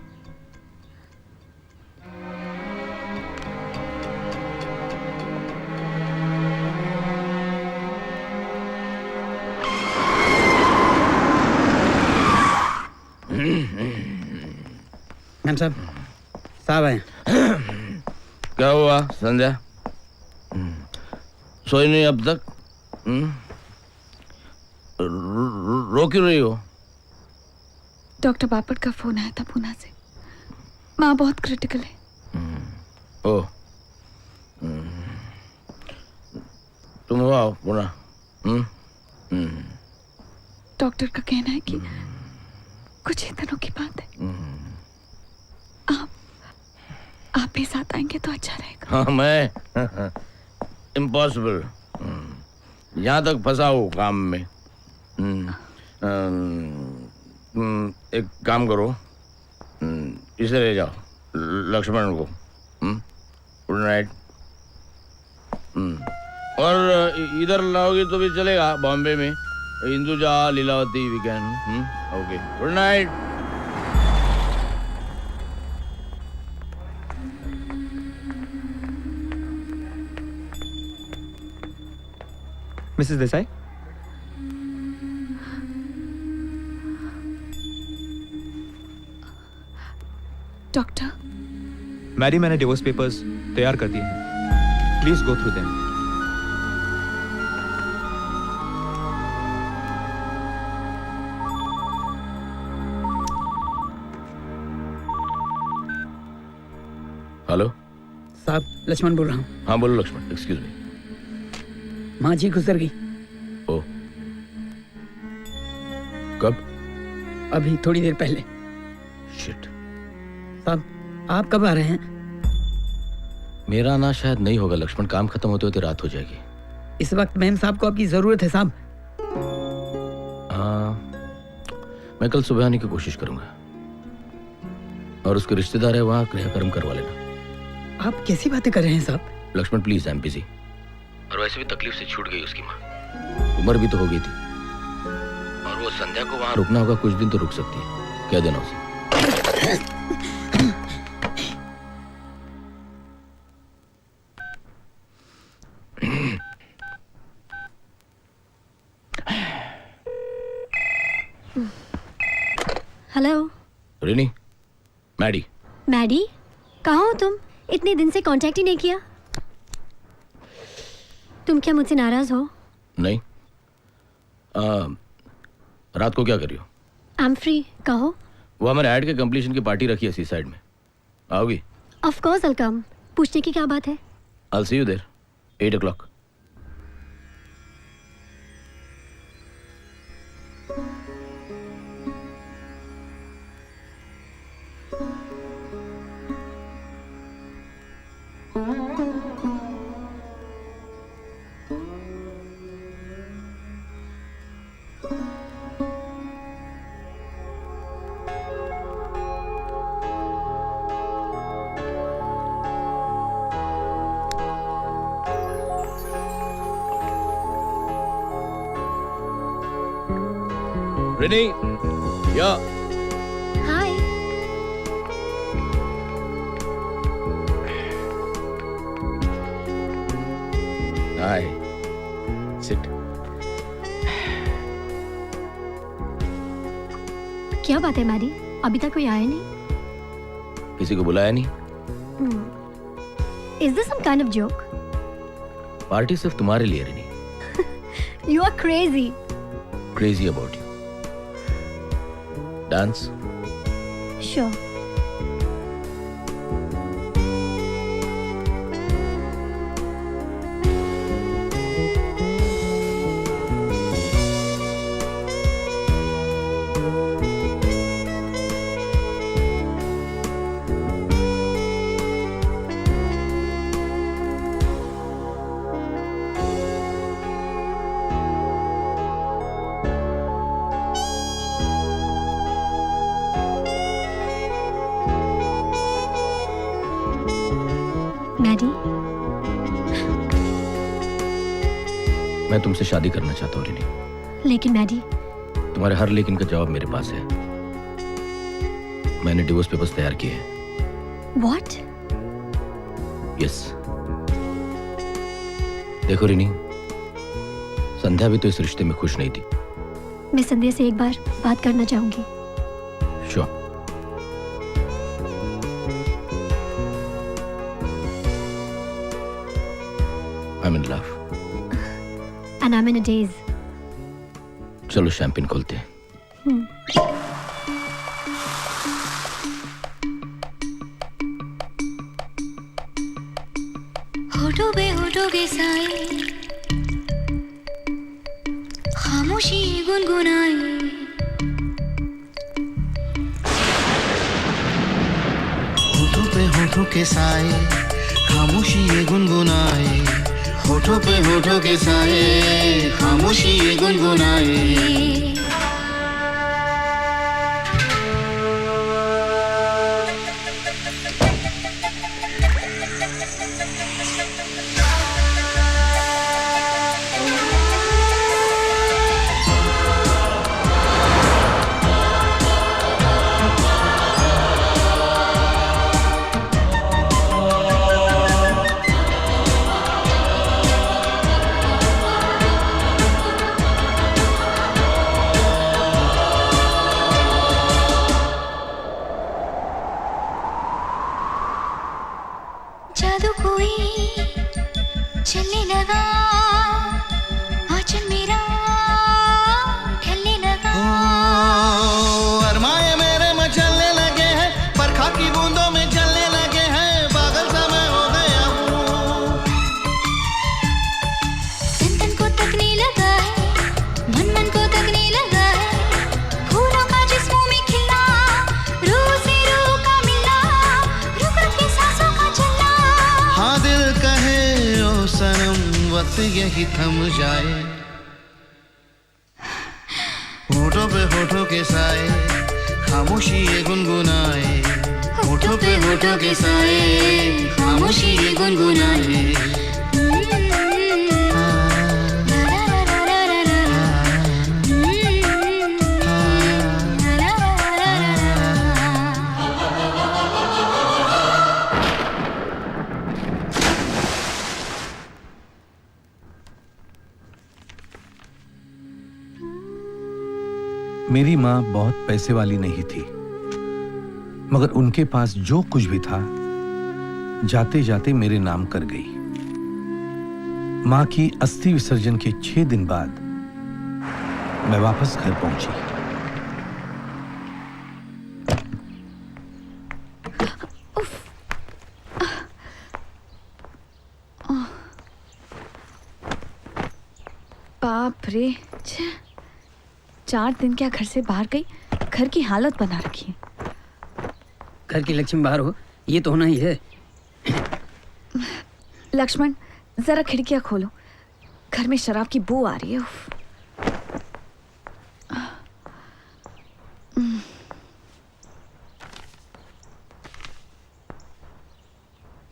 मैम साहब आए। क्या हुआ संध्या, सोई नहीं अब तक? रो क्यों रही हो? डॉक्टर बापट का फोन आया था पूना से। माँ बहुत क्रिटिकल है। ओह, तुम हो आओ पूना। डॉक्टर का कहना है कि कुछ ही दिनों की बात है। आप भी साथ आएंगे तो अच्छा रहेगा। हाँ, मैं इम्पॉसिबल। यहाँ तक फंसा हूँ काम में। एक काम करो, इसे ले जाओ लक्ष्मण को। Good night. और इधर लाओगे तो भी चलेगा, बॉम्बे में Hinduja, Lilavati weekend. Okay, good night. Mrs Desai, doctor, Mary मैंने डिवोर्स पेपर्स तैयार कर दिए हैं, please go through them. Hello साहब, लक्ष्मण बोल रहा हूँ। हाँ बोलो लक्ष्मण। Excuse me. माँ जी गुजर गई। ओ, कब? अभी थोड़ी देर पहले। शिट। साहब, आप कब आ रहे हैं? मेरा आना शायद नहीं होगा लक्ष्मण, काम खत्म होते होते रात हो जाएगी। इस वक्त मैम साहब को आपकी जरूरत है साहब। मैं कल सुबह आने की कोशिश करूंगा, और उसके रिश्तेदार है वहां क्रियाकर्म करवा लेना। आप कैसी बातें कर रहे हैं साहब? Lakshman please, I am busy. और वैसे भी तकलीफ से छूट गई उसकी माँ, उम्र भी तो हो गई थी, और वो संध्या को वहां रुकना होगा, कुछ दिन तो रुक सकती है, क्या देना उसे। Hello Rini, Maddie. मैडी, कहाँ हो तुम? इतने दिन से कांटेक्ट ही नहीं किया। तुम क्या मुझसे नाराज हो? नहीं। रात को क्या कर रही हो? आई एम फ्री, कहो। वो हमारे ऐड के कंप्लीशन की पार्टी रखी है सी साइड में, आओगी? Of course I will come. पूछने की क्या बात है? I will see you there 8 o'clock। Renee, yeah. Hi. Hi. Sit. क्या बात है मैडी? अभी तक कोई आया नहीं? किसी को बुलाया नहीं? Is this some kind of joke? पार्टी सिर्फ तुम्हारे लिए Renee. You are crazy. Crazy about you. Dance? Sure. Maddy, मैं तुमसे शादी करना चाहता हूँ रिनी। लेकिन मैडी, तुम्हारे हर लेकिन का जवाब मेरे पास है। मैंने डिवोर्स पेपर्स तैयार किए हैं। What? यस। देखो रिनी, संध्या भी तो इस रिश्ते में खुश नहीं थी। मैं संध्या से एक बार बात करना चाहूंगी। Sure. I'm in love. And I'm in a daze. चलो शैंपेन खोलते हैं। होठों पे होठों के साए, खामोशी गुनगुनाए। होठों पे होठों के साए, खामोशी ये गुनगुनाए। होठों पे होठों के साए, खामोशी ये गुनगुनाए। जादू कोई चलने लगा आंचल मेरा ढलने लगा अरमाए मेरे मचलने लगे हैं बरखा की बूंदों में चलने लगे हैं पागल सा मैं हो गया हूँ तन तन को तकने लगा है मन मन को तकने लगा है फूलों का जिस्मों में खिलना रूह से रूह का मिलना रुक रुक के सांसों का चलना हाँ दिल कहे ओ सनम वक्त यही थम जाए होठों पे होठों के साए खामोशी ये गुनगुनाए होठों पे होठों के साए खामोशी ये गुनगुनाए मेरी माँ बहुत पैसे वाली नहीं थी, मगर उनके पास जो कुछ भी था जाते जाते मेरे नाम कर गई। माँ की अस्थि विसर्जन के 6 दिन बाद मैं वापस घर पहुंची। बाप रे, 4 दिन क्या घर से बाहर गई, घर की हालत बना रखी है। घर की लक्ष्मी बाहर हो, ये तो होना ही है। लक्ष्मण, जरा खिड़कियां खोलो, घर में शराब की बू आ रही है। उफ।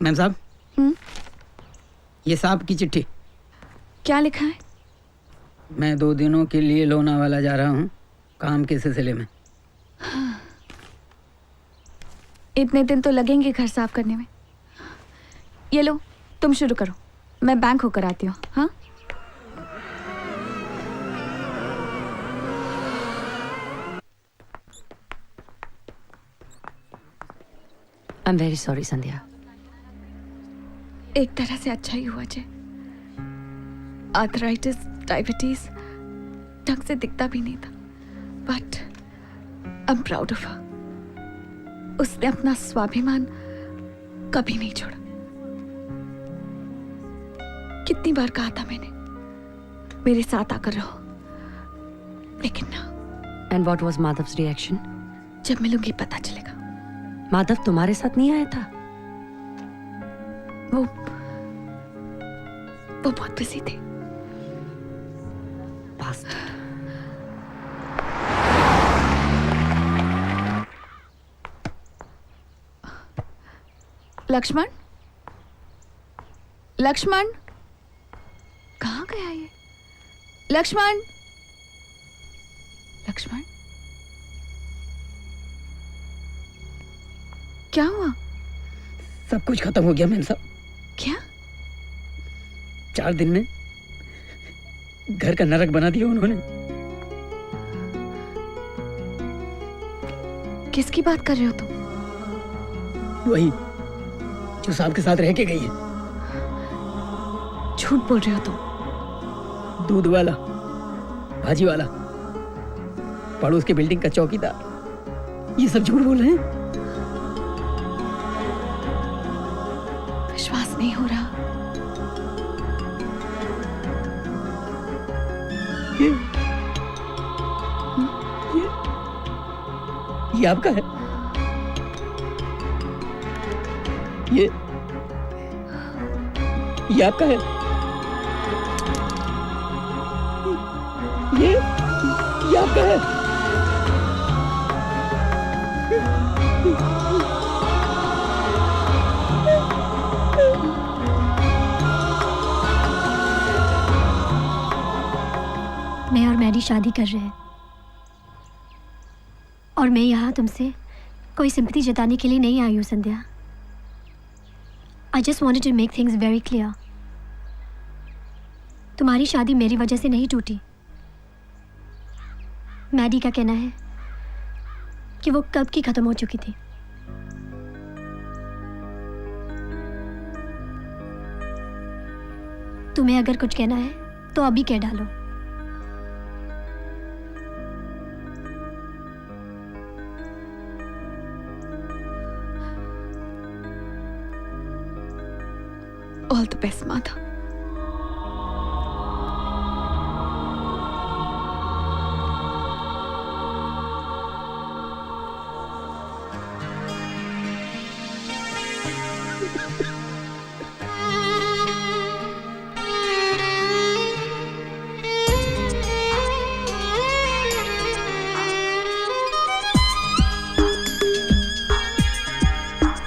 मैम साहब, ये साहब की चिट्ठी। क्या लिखा है? मैं 2 दिनों के लिए लोनावाला जा रहा हूँ, काम के सिलसिले में। इतने दिन तो लगेंगे घर साफ करने में। ये लो, तुम शुरू करो, मैं बैंक होकर आती हूँ। हाँ, आई एम वेरी सॉरी संध्या। एक तरह से अच्छा ही हुआ जय। आर्थराइटिस, डायबिटीज ढंग से दिखता भी नहीं था, but I am proud of her. उसने अपना स्वाभिमान कभी नहीं छोड़ा। कितनी बार कहा था मैंने, मेरे साथ आकर रहो, लेकिन ना। And what was Madhav's reaction? जब मिलूंगी पता चलेगा। माधव तुम्हारे साथ नहीं आया था? वो बहुत बिजी थे। लक्ष्मण, लक्ष्मण, कहाँ गया ये? लक्ष्मण, लक्ष्मण, क्या हुआ? सब कुछ खत्म हो गया मैम साहब। क्या? 4 दिन में घर का नरक बना दिया उन्होंने। किसकी बात कर रहे हो तुम? वही जो साहब के साथ रह के गई है। झूठ बोल रहे हो तुम। दूध वाला, भाजी वाला, पड़ोस के बिल्डिंग का चौकीदार, ये सब झूठ बोल रहे हैं। विश्वास नहीं हो रहा। ये आपका है? ये आपका है? ये आपका है? हमारी शादी कर रहे हैं और मैं यहाँ तुमसे कोई सिंपैथी जताने के लिए नहीं आई हूँ Sandhya. I just wanted to make things very clear. तुम्हारी शादी मेरी वजह से नहीं टूटी। मैडी का कहना है कि वो कब की खत्म हो चुकी थी। तुम्हें अगर कुछ कहना है तो अभी कह डालो। All the best Madhav.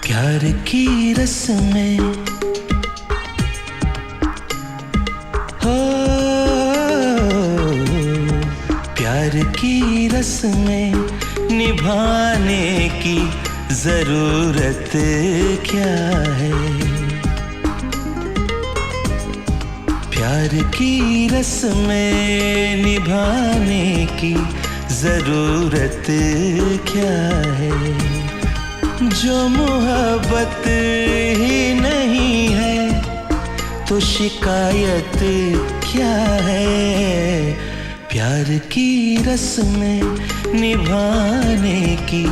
प्यार की रस्में हो, प्यार की रस्में निभाने की जरूरत क्या है। प्यार की रस्में निभाने की जरूरत क्या है। जो मोहब्बत ही नहीं है तो शिकायत क्या है। प्यार की रस्में निभाने की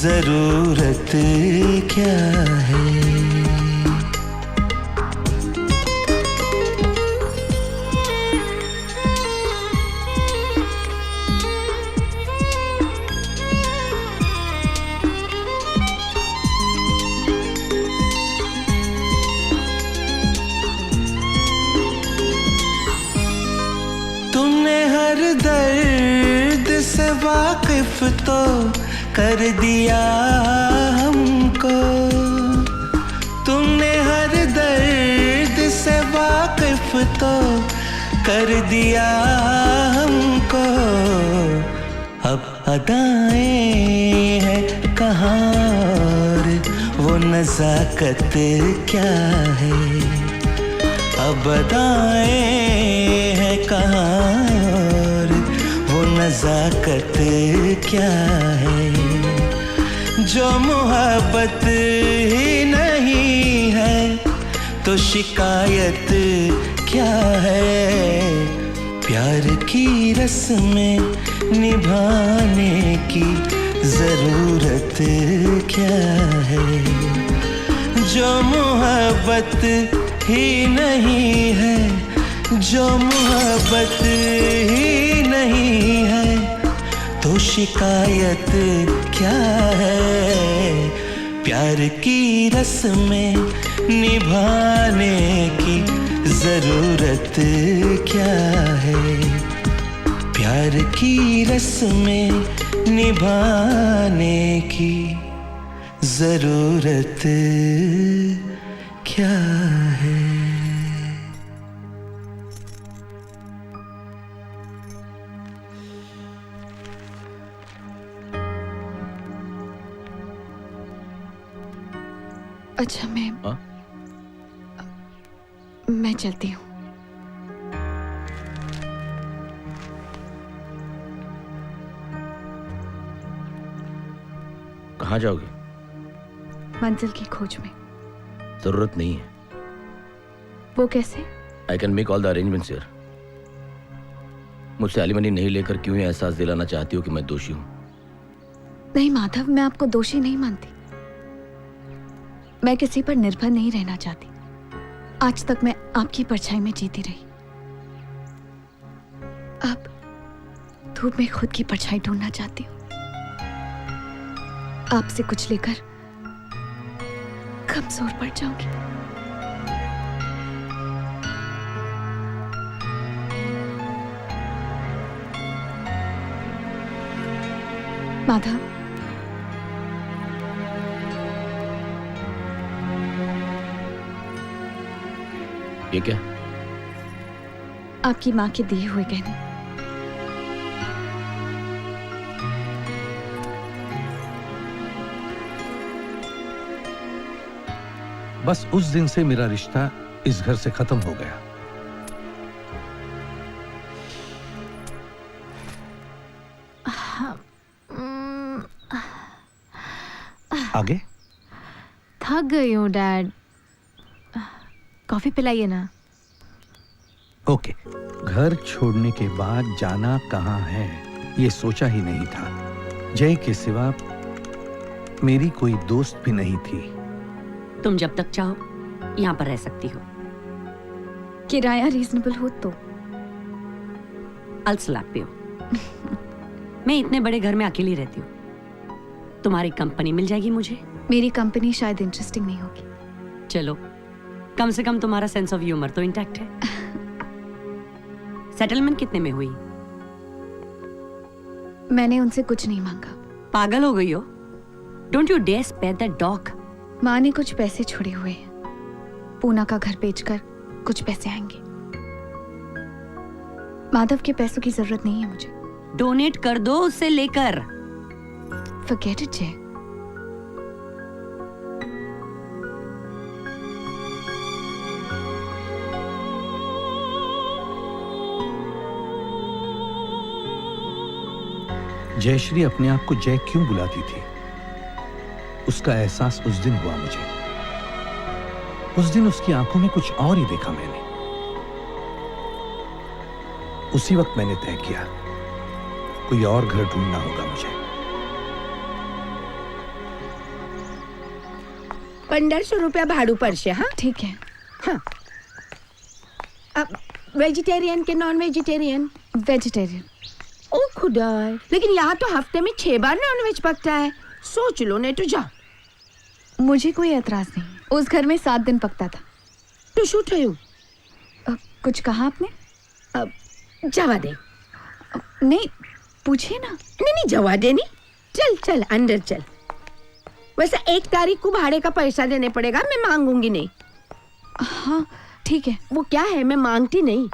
जरूरत क्या है। दर्द से वाकिफ तो कर दिया हमको। तुमने हर दर्द से वाकिफ तो कर दिया हमको। अब अदाएं हैं कहाँ और वो नज़ाकत क्या है। अब अदाएं हैं कहाँ नज़ाकत क्या है। जो मोहब्बत ही नहीं है तो शिकायत क्या है। प्यार की रस्में निभाने की ज़रूरत क्या है। जो मोहब्बत ही नहीं है, जो मोहब्बत ही नहीं है तो शिकायत क्या है। प्यार की रस्में निभाने की जरूरत क्या है। प्यार की रस्में निभाने की जरूरत क्या है। अच्छा मैं चलती हूँ। कहाँ जाओगे? मंजिल की खोज में। जरूरत नहीं है। वो कैसे? I can make all the arrangements here. मुझसे एलिमनी नहीं लेकर क्यों ये एहसास दिलाना चाहती हो कि मैं दोषी हूँ? नहीं माधव, मैं आपको दोषी नहीं मानती। मैं किसी पर निर्भर नहीं रहना चाहती। आज तक मैं आपकी परछाई में जीती रही। अब धूप में खुद की परछाई ढूंढना चाहती हूँ। आपसे कुछ लेकर कमजोर पड़ जाऊंगी। माधव, ये क्या? आपकी माँ के दिए हुए गहने। बस उस दिन से मेरा रिश्ता इस घर से खत्म हो गया। आगे थक गई हूँ डैड, कॉफी पिलाइए ना। ओके। घर छोड़ने के बाद जाना कहाँ है ये सोचा ही नहीं था। जय के सिवा मेरी कोई दोस्त भी नहीं थी। तुम जब तक चाहो यहाँ पर रह सकती हो। किराया रीजनेबल हो तो। I'll slap you। मैं इतने बड़े घर में अकेली रहती हूँ, तुम्हारी कंपनी मिल जाएगी मुझे। मेरी कंपनी शायद इंटरेस्टिंग नहीं होगी। चलो, कम से कम तुम्हारा सेंस ऑफ ह्यूमर तो इंटैक्ट है। सेटलमेंट कितने में हुई? मैंने उनसे कुछ नहीं मांगा। पागल हो गई हो? Don't you dare spare that dog. माँ ने कुछ पैसे छोड़े हुए हैं, पूना का घर बेचकर कुछ पैसे आएंगे। माधव के पैसों की जरूरत नहीं है मुझे। डोनेट कर दो उसे लेकर। Forget it, जय। जयश्री अपने आप को जय क्यों बुलाती थी, उसका एहसास उस दिन हुआ मुझे। उस दिन उसकी आंखों में कुछ और ही देखा मैंने। उसी वक्त मैंने तय किया कोई और घर ढूंढना होगा मुझे। 1500 रुपया भाड़ू पड़શે। हाँ ठीक है। हाँ, अब वेजिटेरियन के नॉन वेजिटेरियन? वेजिटेरियन। ओ खुदा, लेकिन यहाँ तो हफ्ते में 6 बार नॉनवेज पकता है। सोच लो, नहीं तो जा। मुझे कोई एतराज नहीं, उस घर में 7 दिन पकता था। तो शू थयु? कुछ कहा आपने? जवा दे। नहीं, पूछिए ना। नहीं, जवा दे नहीं। चल चल अंदर चल। वैसे 1 तारीख को भाड़े का पैसा देने पड़ेगा, मैं मांगूंगी नहीं। हाँ ठीक है। वो क्या है, मैं मांगती नहीं,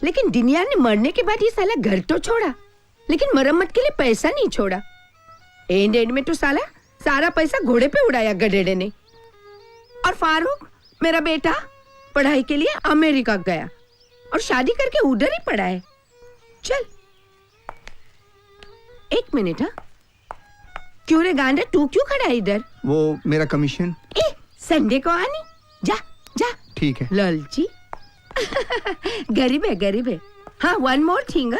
लेकिन दुनिया ने मरने के बाद ये साला घर तो छोड़ा, लेकिन मरम्मत के लिए पैसा नहीं छोड़ा। एंड में तो साला सारा पैसा घोड़े पे उड़ाया गधेड़े ने। और फारूक मेरा बेटा पढ़ाई के लिए अमेरिका गया और शादी करके उधर ही पड़ा है। चल 1 मिनट। हाँ, क्यों रे गांडा, तू क्यों खड़ा है इधर? वो मेरा कमीशन। संडे को आनी, जा जा। ठीक है। लालची। गरीब है, गरीब है। हाँ, 1 मोर थिंग।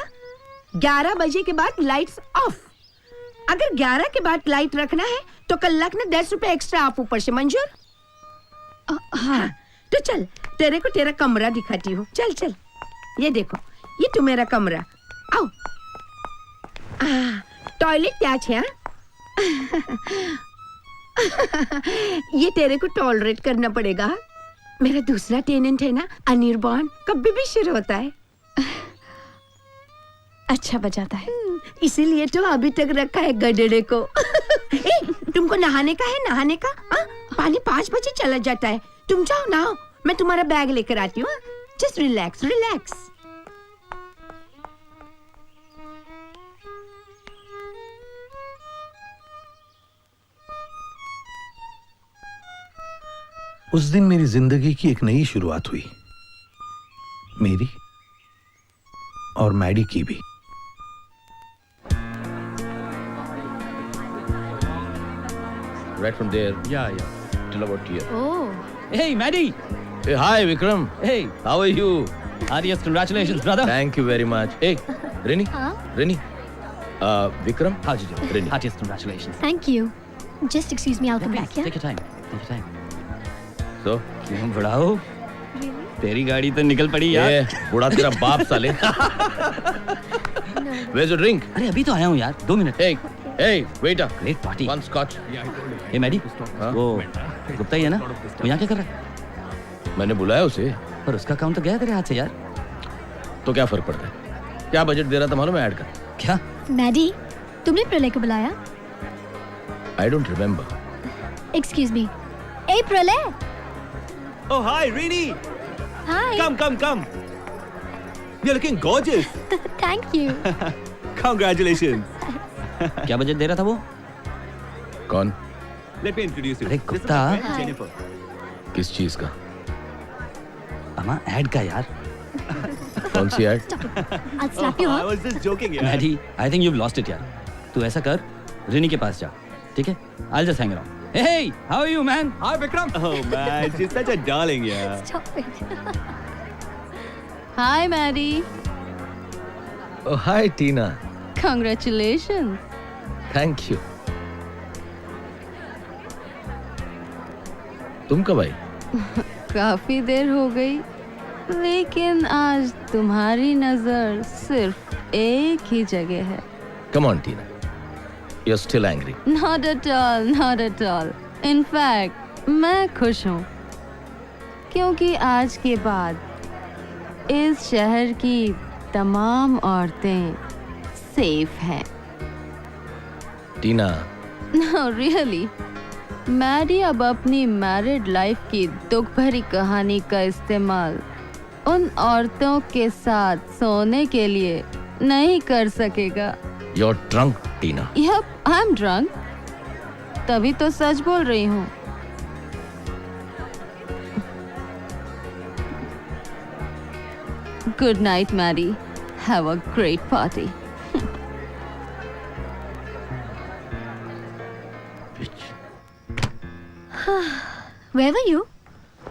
11 बजे के बाद लाइट्स ऑफ। अगर 11 के बाद लाइट रखना है तो कल रखना 10 रुपए एक्स्ट्रा आप ऊपर से। मंजूर? हाँ, तो चल तेरे को तेरा कमरा दिखाती हूँ। चल चल, ये देखो, ये तो मेरा कमरा। आओ। टॉयलेट क्या है? ये तेरे को टॉलरेट करना पड़ेगा। मेरा दूसरा टेनेंट है ना, अनिर्बान, कभी भी शुरू होता है। अच्छा बजाता है, इसीलिए तो अभी तक रखा है गधेड़े को। तुमको नहाने का है? नहाने का? पानी 5 बजे चला जाता है। तुम जाओ नहाओ, मैं तुम्हारा बैग लेकर आती हूँ। Just relax relax. उस दिन मेरी जिंदगी की एक नई शुरुआत हुई, मेरी और मैडी की भी। Right from there. Yeah. Till about here. Oh. Hey, Maddie. Hey, hi, Vikram. Hey. How are you? Adios, congratulations, brother. Thank you very much. Hey, Reni. Reni. Vikram. How did you do? Reni. Adios, congratulations. Thank you. Just excuse me, I'll come back, yeah? Take your time. Take your time. So, क्यों बुढ़ाओ? तेरी गाड़ी तो निकल पड़ी यार। बुढ़ा तेरा बाप साले। Where's your drink? अरे अभी तो आया हूँ यार, 2 minute. Hey, waiter. Great party. 1 scotch. Hey, Maddy, वो गुप्ता ही है ना? वो यहाँ क्या कर रहा है? मैंने बुलाया उसे। पर उसका काम तो गया तेरे हाथ से यार। तो क्या फर्क पड़ता है? क्या बजट दे रहा था मालूम है ऐड का? क्या? मैडी, तुमने प्रलय को बुलाया? I don't remember. Excuse me. Hey, प्रलय. Oh, hi, Rini. Hi. Come. You're looking gorgeous. Thank you. Congratulations. क्या बजट दे रहा था वो? कौन? Let me introduce you. अरे गुप्ता। Jennifer. किस चीज का? अमा ऐड का यार। कौन सी ad? I'll slap you, huh? I was just joking, यार। Maddy, I think you've lost it यार। तू ऐसा कर, रिनी के पास जा, ठीक है? I'll just hang around. Hey, how are you, man? Hi, Vikram. Oh man, she's such a darling, yeah. Stop it. Hi, Maddie. Oh, hi, Tina. Congratulations. Thank you. तुम कब आई? काफी देर हो गई, लेकिन आज तुम्हारी नजर सिर्फ एक ही जगह है। Come on, Tina. You're still angry. Not at all, not at all. In fact, मैं खुश हूँ, क्योंकि आज के बाद इस शहर की तमाम औरतें सेफ हैं। टीना। No, really. मैडी अब अपनी मैरिड लाइफ की दुख भरी कहानी का इस्तेमाल उन औरतों के साथ सोने के लिए नहीं कर सकेगा। You're drunk, Tina. Yep, I'm drunk. तभी तो सच बोल रही हूँ। Good night, Maddie. Have a great party. Where were you?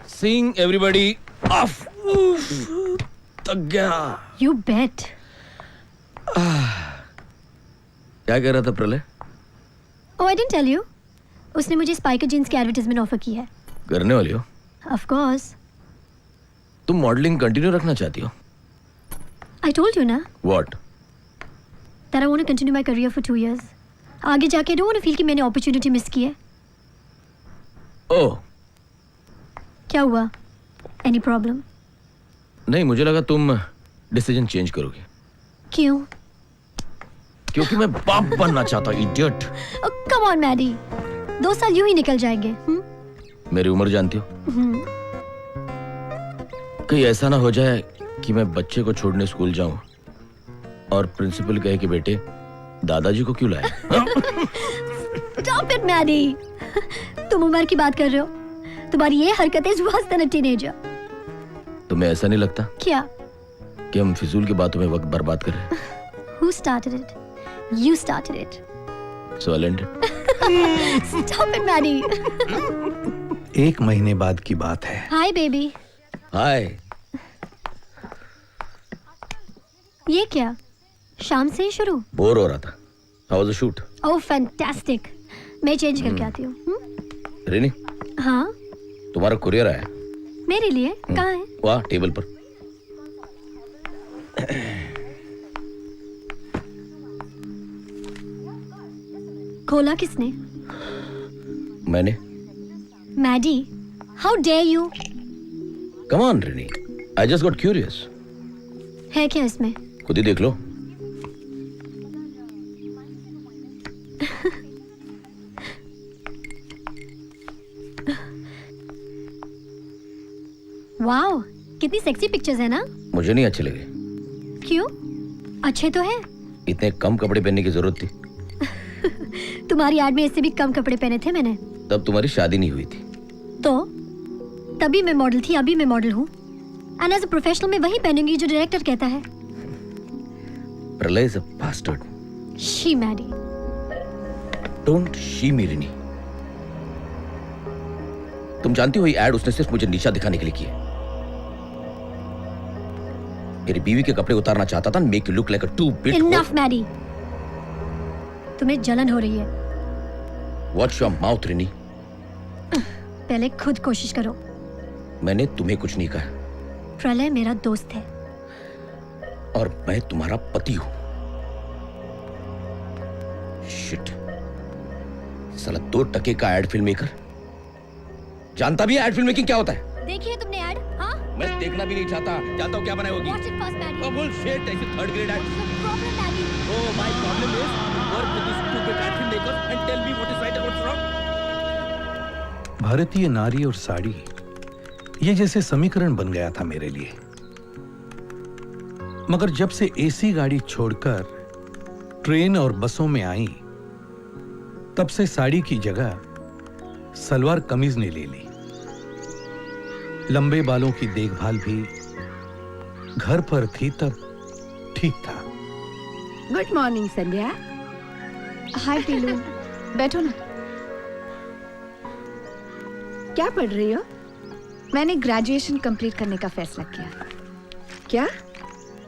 Seeing everybody off. थक गया। You bet. क्या कह रहा था प्रलय? Oh, I didn't tell you. उसने मुझे स्पाइकर जीन्स की एडवर्टाइजमेंट ऑफर की है। करने वाली हो? Of course. तुम मॉडलिंग कंटिन्यू रखना चाहती हो? I told you ना What? that I want to continue my career for 2 years. आगे जाके I don't want to feel कि मैंने opportunity मिस की है। ओह, क्या हुआ? Any problem? नहीं, मुझे लगा तुम डिसीजन चेंज करोगी। क्यों? क्योंकि मैं बाप बनना चाहता, idiot. Oh, come on, Maddie. 2 साल यूं ही निकल जाएंगे। मेरी उम्र जानती हो? कहीं ऐसा ना हो जाए कि मैं बच्चे को छोड़ने स्कूल जाऊं और प्रिंसिपल कहे कि बेटे दादाजी को क्यों लाए? Stop it, Maddie. तुम उम्र की बात कर रहे हो? तुम्हारी ये हरकतें worse than a teenager. तुम्हें ऐसा नहीं लगता क्या? कि हम फिजूल की बातों में वक्त बर्बाद कर रहे हैं? Who started it? You started it. So I'll end it. Stop it, Maddie. 1 महीने बाद की बात है। Hi, baby. हाय। ये क्या? शाम से ही शुरू? बोर हो रहा था। How was the shoot? Oh, fantastic. मैं चेंज करके आती हूँ। रिनी, हाँ, तुम्हारा कुरियर आया। मेरे लिए? कहाँ है? वाह, टेबल पर। खोला किसने? मैंने। Maddy, how dare you? Come on, Rini. I just got curious. है क्या इसमें? खुद ही देख लो। वाओ, कितनी सेक्सी पिक्चर्स है ना? मुझे नहीं अच्छे लगे। क्यों? अच्छे तो हैं। इतने कम कपड़े पहनने की जरूरत थी। तुम्हारी एड में इससे भी कम कपड़े पहने थे मैंने। तब तुम्हारी शादी नहीं हुई थी। तो तभी मैं मॉडल थी, अभी मैं मॉडल हूँ। एंड एज अ प्रोफेशनल मैं वही पहनूंगी जो डायरेक्टर कहता है। Pralay is a bastard. Shh Maddy. Don't shh me Rini. तुम जानती हो ये एड उसने सिर्फ मुझे नीचा दिखाने के लिए की है। मेरी बीवी के कपड़े उतारना चाहता था, make you look like a two bit. Enough Maddy. तुम्हें जलन हो रही है। Watch your mouth Rini. पहले खुद कोशिश करो। मैंने तुम्हें कुछ नहीं कहा। प्रलय मेरा दोस्त है और मैं तुम्हारा पति हूं। शिट, साला 2 टके का एड फिल्म मेकर। जानता भी है एड फिल्म मेकिंग क्या होता है? देखिए तुमने एड? हाँ? मैं देखना भी नहीं चाहता। जानता हूं क्या बनाई होगी? Watch it first, Maddie. Oh bullshit, ऐसी 3rd grade ad. Problem, Maddie. Oh, my problem is work with these stupid ad film makers and tell me what is right and what's wrong. भारतीय नारी और साड़ी, ये जैसे समीकरण बन गया था मेरे लिए। मगर जब से एसी गाड़ी छोड़कर ट्रेन और बसों में आई, तब से साड़ी की जगह सलवार कमीज ने ले ली। लंबे बालों की देखभाल भी घर पर थी तब ठीक था। गुड मॉर्निंग संध्या। हाय पीलू, बैठो ना। क्या पढ़ रही हो? मैंने ग्रेजुएशन कंप्लीट करने का फैसला किया। क्या?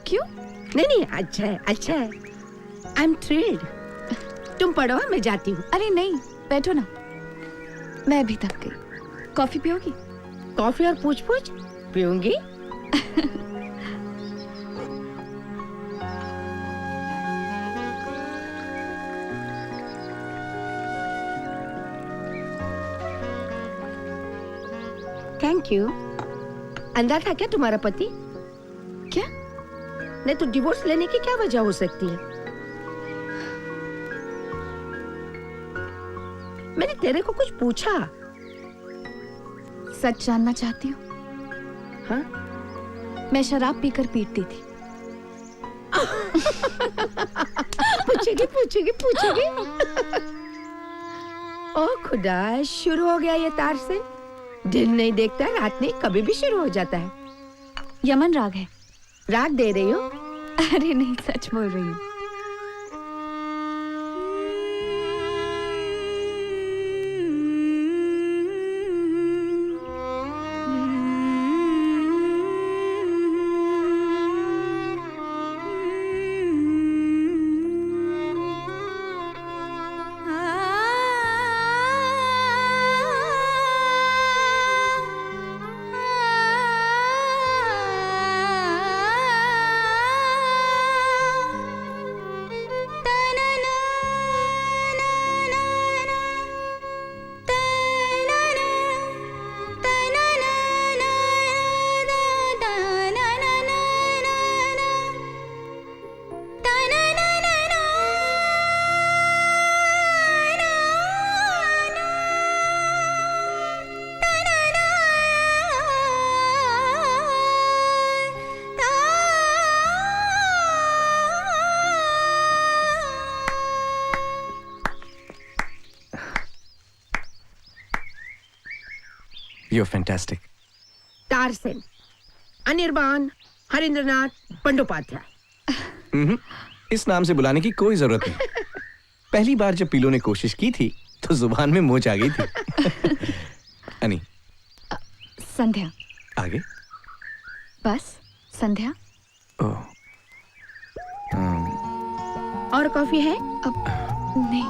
क्यों? नहीं, अच्छा है, अच्छा है। I am thrilled. तुम पढ़ो, मैं जाती हूँ। अरे नहीं, बैठो ना, मैं अभी थक गई। कॉफी पियोगी? कॉफी और पूछ पूछ पीऊंगी। Thank you. अंधा था क्या तुम्हारा पति? क्या? नहीं तो डिवोर्स लेने की क्या वजह हो सकती है? मैंने तेरे को कुछ पूछा। सच जानना चाहती हूँ? हाँ? मैं शराब पीकर पीटती थी। पूछेगी पूछेगी पूछेगी। ओ खुदा, शुरू हो गया ये तार से। दिन नहीं देखता, रात नहीं, कभी भी शुरू हो जाता है। यमन राग है। राग दे रही हो? अरे नहीं, सच बोल रही हूँ। You're fantastic. तारसेन, अनिर्बान, हरिंद्रनाथ बंदोपाध्याय। इस नाम से बुलाने की कोई जरूरत नहीं। पहली बार जब पीलू ने कोशिश की थी तो जुबान में मोच आ गई थी। अनी, संध्या। आगे? बस संध्या। ओह। और कॉफी है? नहीं।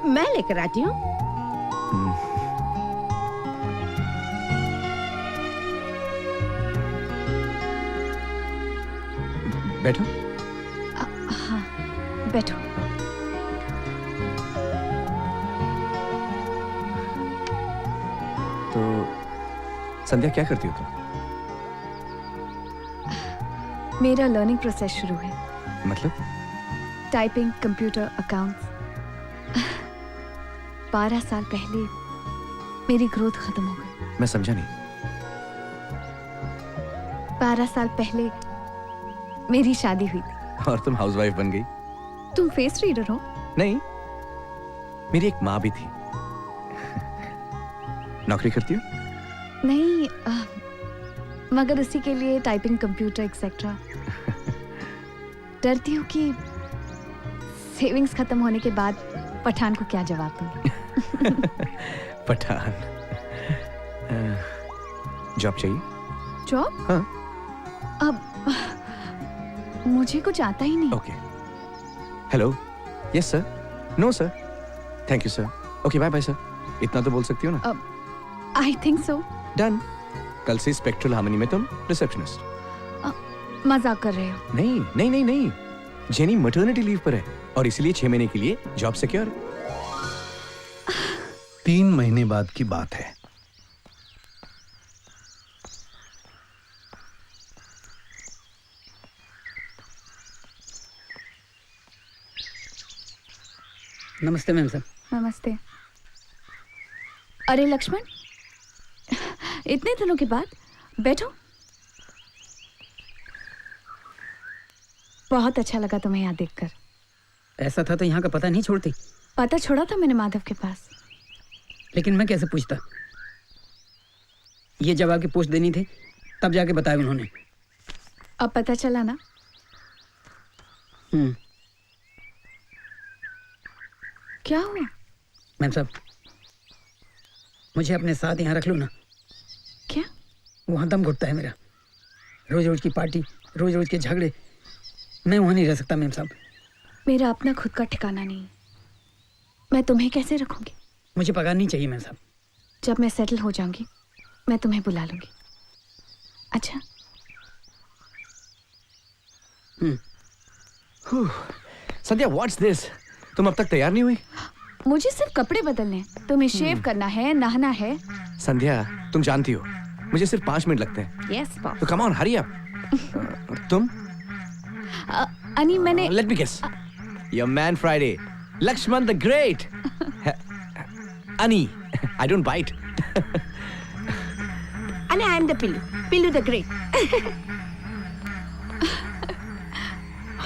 मैं लेकर आती हूँ। बैठो। हाँ, बैठो। तो संध्या क्या करती हो तुम? मेरा लर्निंग प्रोसेस शुरू है। मतलब? Typing, computer, accounts. 12 साल पहले मेरी ग्रोथ खत्म हो गई। मैं समझा नहीं। 12 साल पहले मेरी शादी हुई थी। और तुम हाउसवाइफ बन गई? तुम फेस रीडर हो? नहीं, मेरी एक माँ भी थी। नौकरी करती हो? नहीं, मगर उसी के लिए टाइपिंग, कंप्यूटर एक्सेट्रा। डरती हूँ कि सेविंग्स खत्म होने के बाद पठान को क्या जवाब दूंगी। पठान। जॉब चाहिए? जॉब? हाँ। अब मुझे कुछ आता ही नहीं। Okay. Hello. Yes sir. No sir. Thank you sir. Okay, bye bye sir. इतना तो बोल सकती हो ना? I think so. डन। कल से स्पेक्ट्रल हार्मनी में तुम रिसेप्शनिस्ट। मजाक कर रहे हो? नहीं नहीं नहीं नहीं, जेनी मैटरनिटी लीव पर है और इसलिए 6 महीने के लिए जॉब सिक्योर। 3 महीने बाद की बात है। नमस्ते मैम साहब। नमस्ते। अरे लक्ष्मण, इतने दिनों के बाद, बैठो। बहुत अच्छा लगा तुम्हें यहाँ देखकर। ऐसा था तो यहाँ का पता नहीं छोड़ती। पता छोड़ा था मैंने माधव के पास। लेकिन मैं कैसे पूछता? ये जब आके पोस्ट देनी थी तब जाके बताया उन्होंने। अब पता चला ना? क्या हुआ? मैम साहब, मुझे अपने साथ यहाँ रख लो ना। क्या? वहाँ दम घुटता है मेरा। रोज रोज की पार्टी, रोज रोज के झगड़े, मैं वहाँ नहीं रह सकता मैम साहब। मेरा अपना खुद का ठिकाना नहीं, मैं तुम्हें कैसे रखूंगी? मुझे पगार नहीं चाहिए मैम साहब। जब मैं सेटल हो जाऊंगी मैं तुम्हें बुला लूंगी। अच्छा? संध्या, व्हाट्स दिस? तुम अब तक तैयार नहीं हुई? मुझे सिर्फ कपड़े बदलने हैं, तुम्हें शेव करना है, नहाना है। संध्या, तुम जानती हो मुझे सिर्फ 5 मिनट लगते हैं। Yes boss. तो कम ऑन, हरी अप। तुम? अनी, मैंने let me guess. Your man Friday, Laxman the great. Ani, I don't bite. And I am the Pillu the Great.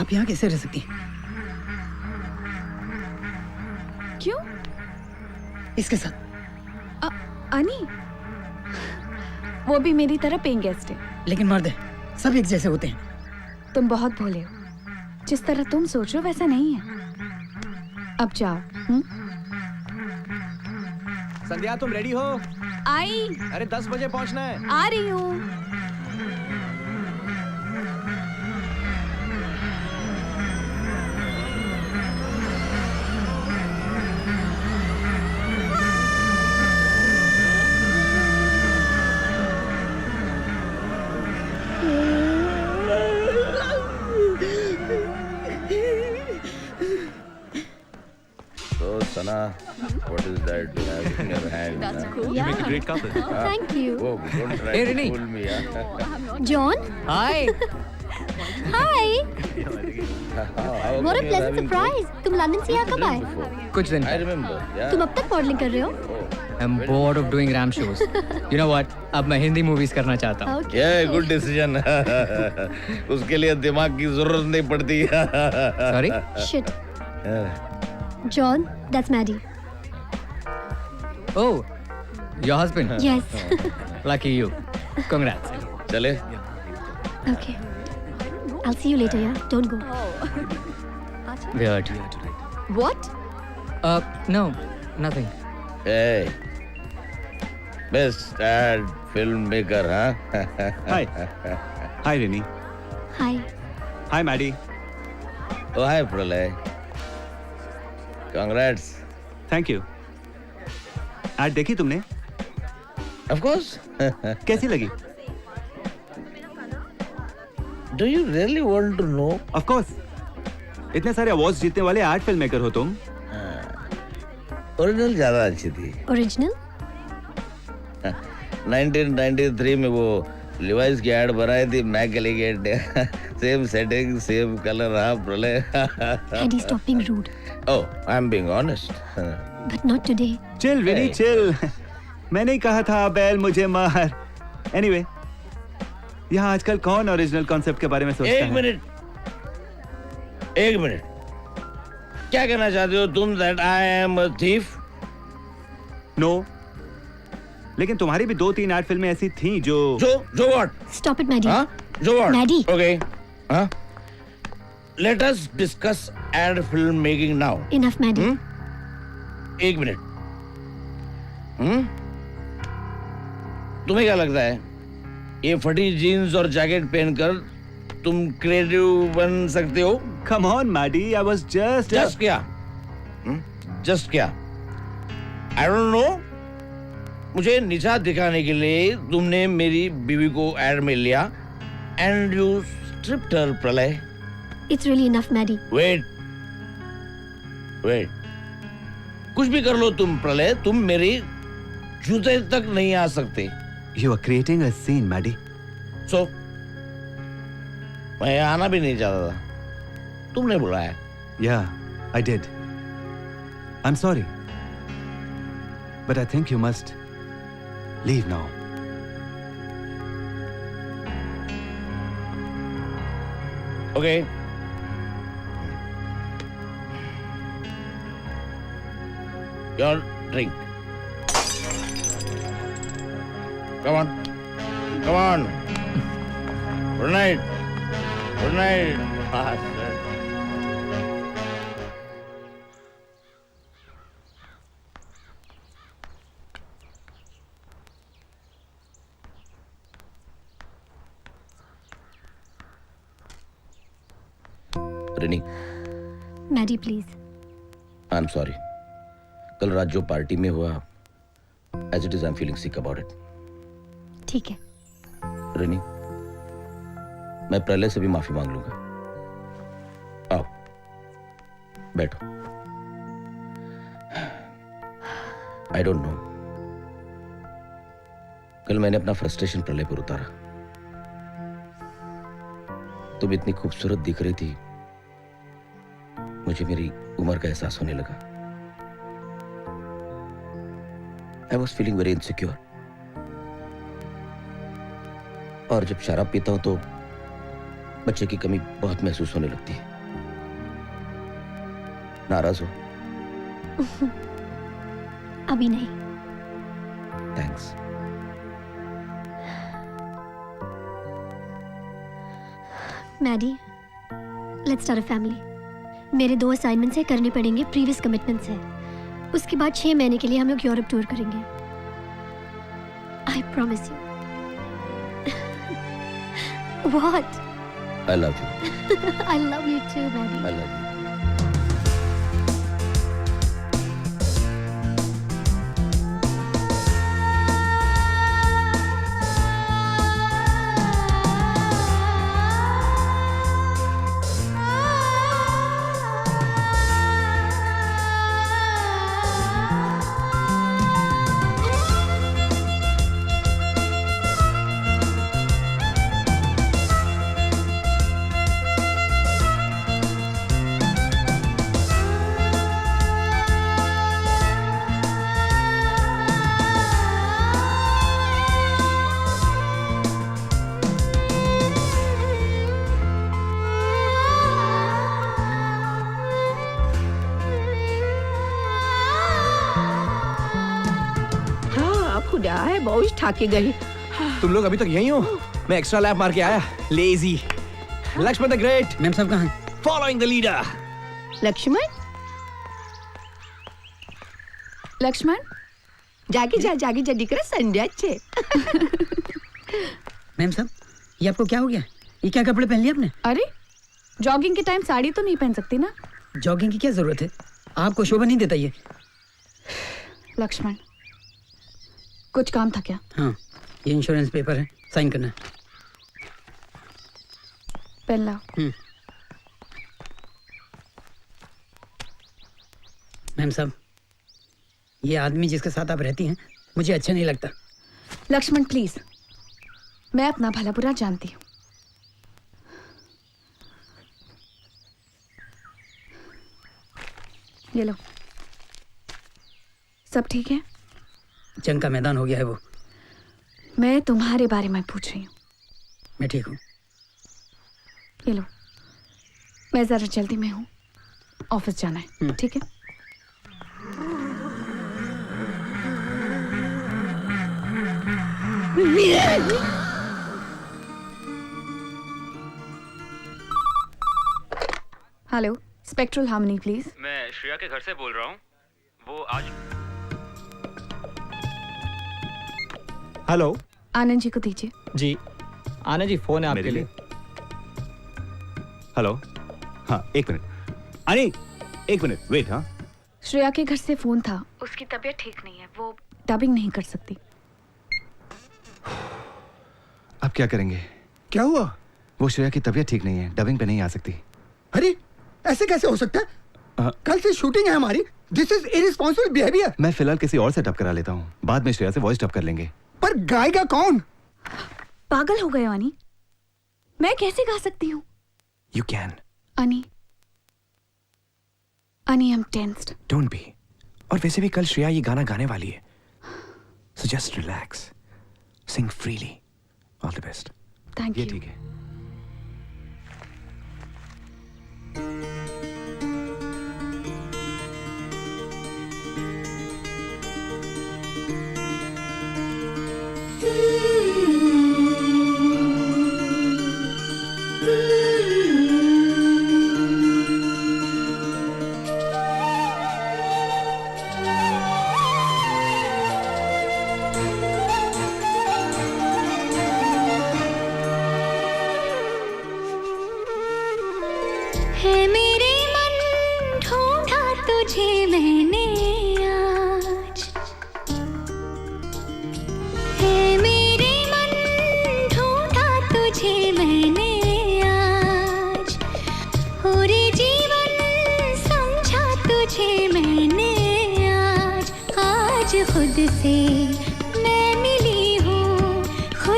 आप यहाँ कैसे रह सकती हैं? क्यों? इसके साथ। अनी, वो भी मेरी तरह पेइंग गेस्ट है। लेकिन मर्द है, सब एक जैसे होते हैं। तुम बहुत भोले हो, जिस तरह तुम सोच रहे हो वैसा नहीं है। अब जाओ। संध्या, तुम रेडी हो? आई। अरे 10 बजे पहुंचना है। आ रही हूँ। Sana, what is that you have in your hand? That's cool. You make a great couple. Thank you. Oh, don't try Hey, to Rini. fool me. John? Hi. Hi. How What a come you're pleasant having surprise. तुम London से यहाँ कब आए? कुछ दिन I remember. Yeah. तुम अब तक मॉडलिंग कर रहे हो? I'm bored of doing ram shows. You know what? अब मैं हिंदी मूवीज करना चाहता हूँ। Yeah, good decision. उसके लिए दिमाग की जरूरत नहीं पड़ती। Sorry? Shit. John, that's Maddie. Oh, your husband? Yes. Lucky you. Congrats. चले? Okay. I'll see you later, yeah? Don't go. Weird. What? No, nothing. Hey, best dad filmmaker, huh? Hi. Hi, Rini. Hi. Hi, Maddie. Oh, hi, Pralay. Congrats. Thank you. आज देखी तुमने? Of course. कैसी लगी? Do you really want to know? Of course. इतने सारे awards जीतने वाले art film maker हो तुम। ओरिजिनल ज्यादा अच्छी थी। Original? 1993 में वो लिवाइस की एड बनाई थी, मैक एलिगेट। Same setting, same colour. हाँ, Pralay. Eddie, stop being rude. Oh, I'm being honest. But not today. Chill Vini chill. मैंने ही कहा था बैल मुझे मार। Anyway, यहाँ आजकल कौन ओरिजिनल कॉन्सेप्ट के बारे में सोचता है? एक मिनट। क्या कहना चाहते हो तुम? That I am a thief? No. लेकिन तुम्हारी भी 2-3 आर्ट फिल्में ऐसी थीं जो what? Stop it, Maddie. हाँ? जो what? Maddie. Okay. हाँ? Let us discuss ad film making now. Enough, Maddie. एक मिनट। तुम्हें क्या लगता है ये फटी जीन्स और जैकेट पहनकर तुम क्रिएटिव बन सकते हो? Come on, Maddie. I was just क्या? Just क्या? I don't know. मुझे नीचा दिखाने के लिए तुमने मेरी बीवी को एड में लिया and you stripped her, प्रलय। It's really enough, Maddie. Wait. कुछ भी कर लो तुम, प्रलय, तुम मेरी जूते तक नहीं आ सकते। You are creating a scene, Maddie. So, मैं आना भी नहीं चाहता था, तुमने बुलाया। Yeah, I did. I'm sorry. But I think you must leave now. Okay. Your drink. Come on. Come on. Good night. Good night. Bastard. Rini, Maddy please. I am sorry. कल रात जो पार्टी में हुआ, as it is I am feeling sick about it. ठीक है। रिनी, मैं प्रलय से भी माफी मांग लूंगा। आओ बैठो। आई डोंट नो, कल मैंने अपना फ्रस्ट्रेशन प्रलय पर उतारा। तुम इतनी खूबसूरत दिख रही थी, मुझे मेरी उम्र का एहसास होने लगा। I was feeling very insecure. और जब शराब पीता हूं तो बच्चे की कमी बहुत महसूस होने लगती है। नाराज हो? अभी नहीं। Thanks. Maddy, let's start a family. मेरे 2 असाइनमेंट्स है, करने पड़ेंगे, प्रीवियस कमिटमेंट्स है। उसके बाद 6 महीने के लिए हम लोग यूरोप टूर करेंगे। I promise you. What? I love you. I love you too Maddy. I love you. खुदा है, बहुत ठाके गई। तुम लोग अभी तक यहीं हो? मैं एक्स्ट्रा लैप मार के आया। Lazy. Laxman the great. Ma'am साहब कहाँ हैं? Following the leader. Laxman, Laxman जागी जा दिकरा संध्या छे। मैम साहब, ये आपको क्या हो गया? ये क्या कपड़े पहन लिए आपने? अरे, जॉगिंग के टाइम साड़ी तो नहीं पहन सकती ना। जॉगिंग की क्या जरूरत है? आपको शोभा नहीं देता ये। लक्ष्मण, कुछ काम था क्या? हाँ, ये इंश्योरेंस पेपर है, साइन करना है। पेन लाओ। मैम साहब, ये आदमी जिसके साथ आप रहती हैं मुझे अच्छा नहीं लगता। लक्ष्मण प्लीज, मैं अपना भला बुरा जानती हूँ। ये लो। सब ठीक है? जंग का मैदान हो गया है वो। मैं तुम्हारे बारे में पूछ रही हूँ। मैं ठीक हूँ। ये लो, मैं जरा जल्दी में हूँ, ऑफिस जाना है। ठीक है? Hello, spectral harmony please. मैं श्रेया के घर से बोल रहा हूँ। वो आज हेलो, आनंद जी को दीजिए। जी आनंद जी, फोन है आपके लिए। हेलो, हाँ एक मिनट। अरे एक मिनट वेट। हाँ, श्रेया के घर से फोन था, उसकी तबीयत ठीक नहीं है, वो डबिंग नहीं कर सकती। अब क्या करेंगे? क्या हुआ? वो श्रेया की तबीयत ठीक नहीं है, डबिंग पे नहीं आ सकती। अरे ऐसे कैसे हो सकता है? कल से शूटिंग है हमारी। This is irresponsible behaviour. मैं फिलहाल किसी और से डब करा लेता हूँ, बाद में श्रेया से वॉइस डब कर लेंगे। पर गाएगा कौन? पागल हो गए अनी, मैं कैसे गा सकती हूँ? You can. Ani, I am tensed. Don't be. और वैसे भी कल श्रेया ये गाना गाने वाली है, so just relax, sing freely. All the best. Thank you. ठीक है। you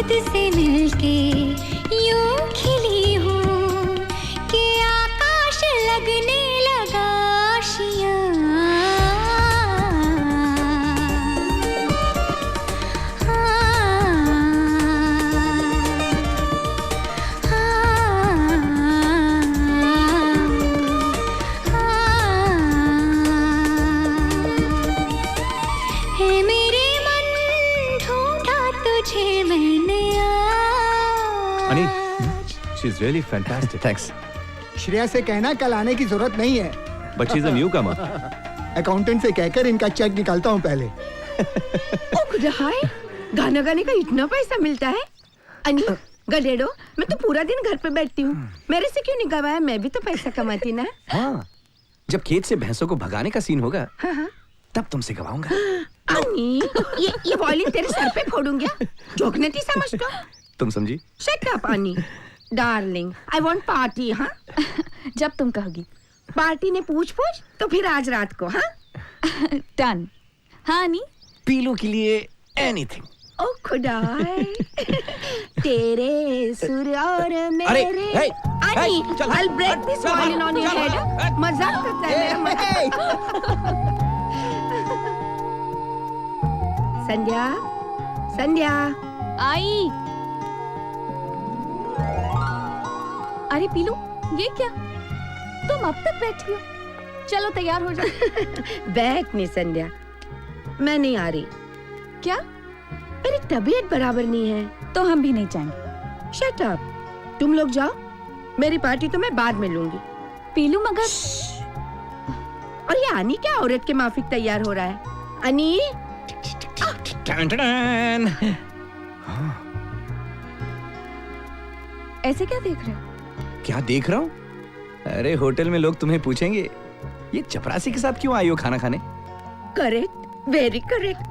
खुद से मिलके यूं खिली हूँ कि आकाश लगने लगा आशियाँ। है मेरे मन ढूंढा तुझे मैंने Ani, she's really fantastic. Thanks. Shreya से कहना कल आने की जरूरत नहीं है। But she's a newcomer. Accountant से कहकर इनका चेक निकालता हूँ पहले। ओ खुदा हाय, गाना गाने का इतना पैसा मिलता है? अनी गधेड़ो, मैं तो पूरा दिन घर पे बैठती हूँ। मेरे से क्यों नहीं गवाया? मैं भी तो पैसा कमाती ना। हाँ, जब खेत से भैंसों को भगाने का सीन होगा, हाँ। तब तुमसे गवाऊंगा। अनी, ये वॉयलिन तेरे सर पे फोड़ूंगी। जोकने थी समझ तो? तुम समझी? Shut up, अनी। डार्लिंग, I want party, हाँ? जब तुम कहोगी। पार्टी ने पूछ तो फिर आज रात को, हाँ? डन। हाँ अनी? पीलू के लिए anything. ओ खुदाई, तेरे सुर और मेरे। hey, अनी, I'll break this violin on your head. मजाक करता है मेरा। संध्या, संध्या। आई। अरे पीलू, ये क्या? तुम अब तक बैठी हो? चलो तैयार हो जाओ। बैठ नहीं संध्या, मैं नहीं आ रही। क्या? मेरी तबीयत बराबर नहीं है। तो हम भी नहीं जाएंगे। शट अप, तुम लोग जाओ, मेरी पार्टी तो मैं बाद में लूंगी। पीलू मगर। और ये आनी क्या औरत के माफिक तैयार हो रहा है? अनी? ऐसे क्या देख रहे हो? क्या देख रहा हूँ? अरे होटल में लोग तुम्हें पूछेंगे, ये चपरासी के साथ क्यों आई हो खाना खाने? Correct, very correct.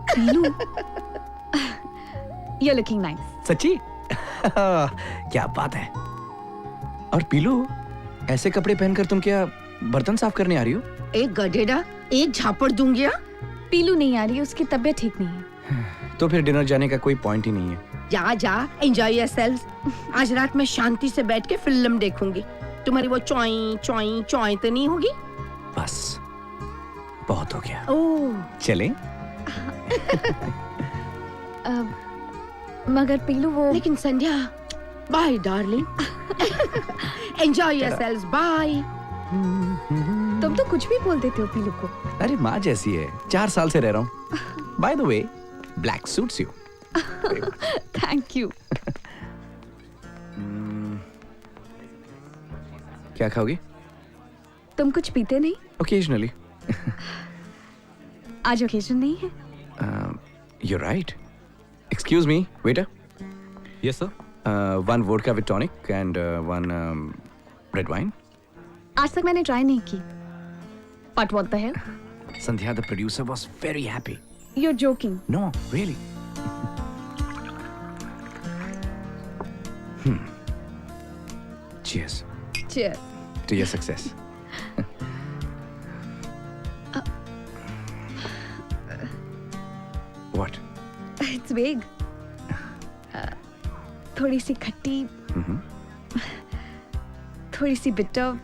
You're looking nice. सच्ची? क्या बात है। और पीलू, ऐसे कपड़े पहनकर तुम क्या बर्तन साफ करने आ रही हो? एक गधेड़ा, एक झापड़ दूंगी। पीलू नहीं आ रही, उसकी तबीयत ठीक नहीं है। तो फिर डिनर जाने का कोई पॉइंट ही नहीं है। जा जा, एंजॉय योरसेल्फ। आज रात मैं शांति से बैठ के फिल्म देखूंगी। तुम्हारी वो चॉई चॉई चॉई तो नहीं होगी? बस बहुत हो गया। ओह, चलें? मगर पीलू वो। लेकिन Sandhya, bye darling. Enjoy yourself, bye. तुम तो कुछ भी बोल देते हो पीलू को। अरे माँ जैसी है, 4 साल से रह रहा हूँ। By the way, black suits you. Thank you. क्या खाओगी? तुम कुछ पीते नहीं? ओकेजनली। आज ओकेजन नहीं है। You're right. Excuse me, waiter. Yes, sir. One vodka with tonic and one red wine. आज तक मैंने ट्राई नहीं की। But what the hell? Sandhya, the producer, was very happy. You're joking. No, really. Cheers Cheers. to your success. What? It's vague. थोड़ी सी खट्टी, थोड़ी सी bitter,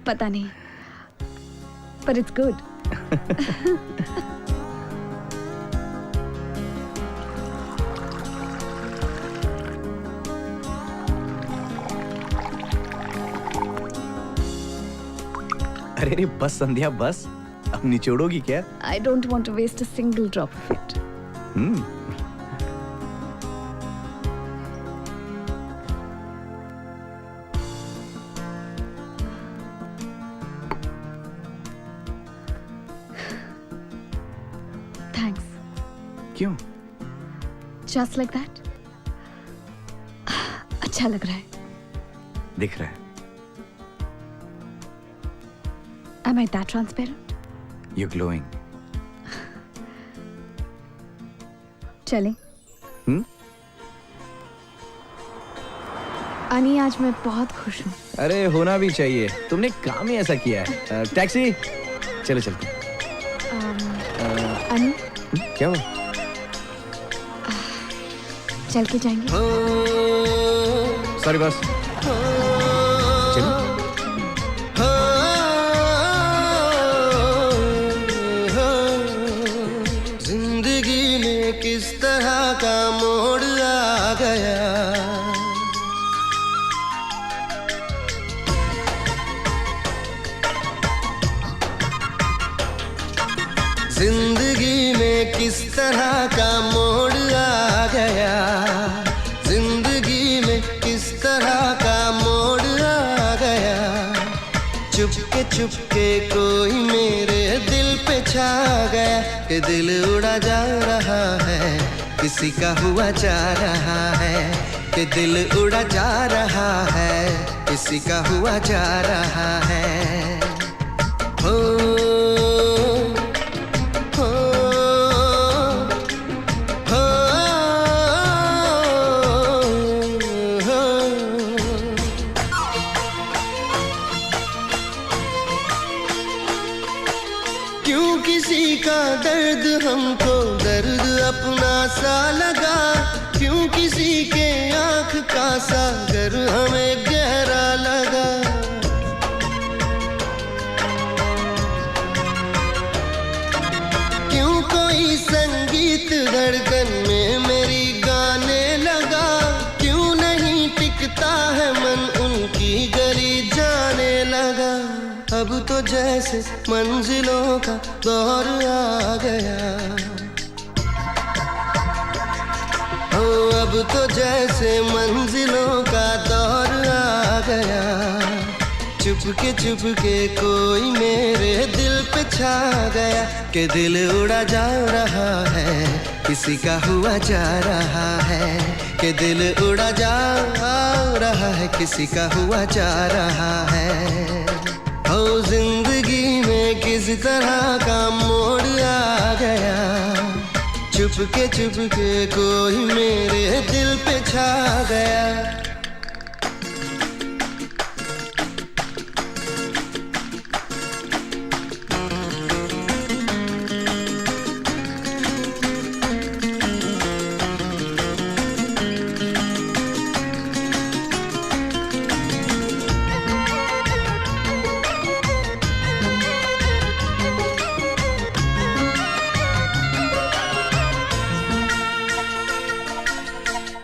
पता नहीं, but it's good. अरे रे बस संध्या बस, अब निचोड़ोगी क्या? I don't want to waste a single drop of it. Thanks. क्यों? Just like that. अच्छा लग रहा है. दिख रहा है. Am I that transparent? You're glowing. चलें? अनी, आज मैं बहुत खुश हूँ. अरे होना भी चाहिए. तुमने काम ही ऐसा किया है. टैक्सी. चलो चलते. अनी, क्या हुआ? चल के जाएंगे। सॉरी बस। जिंदगी में किस तरह का मोड़ आ गया, जिंदगी में किस तरह का मोड़ आ गया, जिंदगी में किस तरह का मोड़ आ गया। चुपके चुपके कोई मेरे दिल पे छा गया कि दिल उड़ा जा रहा है, किसी का हुआ जा रहा है कि दिल उड़ा जा रहा है, किसी का हुआ जा रहा है। हो दर्द हमको दर्द अपना सा लगा, क्यों किसी के आंख का सागर हमें गहरा लगा। क्यों कोई संगीत धड़कन में मेरी गाने लगा, क्यों नहीं टिकता है मन उनकी गली जाने लगा। अब तो जैसे मंजिलों का दौर आ गया, हो अब तो जैसे मंजिलों का दौर आ गया। चुपके चुपके कोई मेरे दिल पे छा गया कि दिल उड़ा जा रहा है, किसी का हुआ जा रहा है कि दिल उड़ा जा रहा है, किसी का हुआ जा रहा है। ओ जिंदगी में किस तरह का मोड़ आ गया, चुपके चुपके कोई मेरे दिल पे छा गया।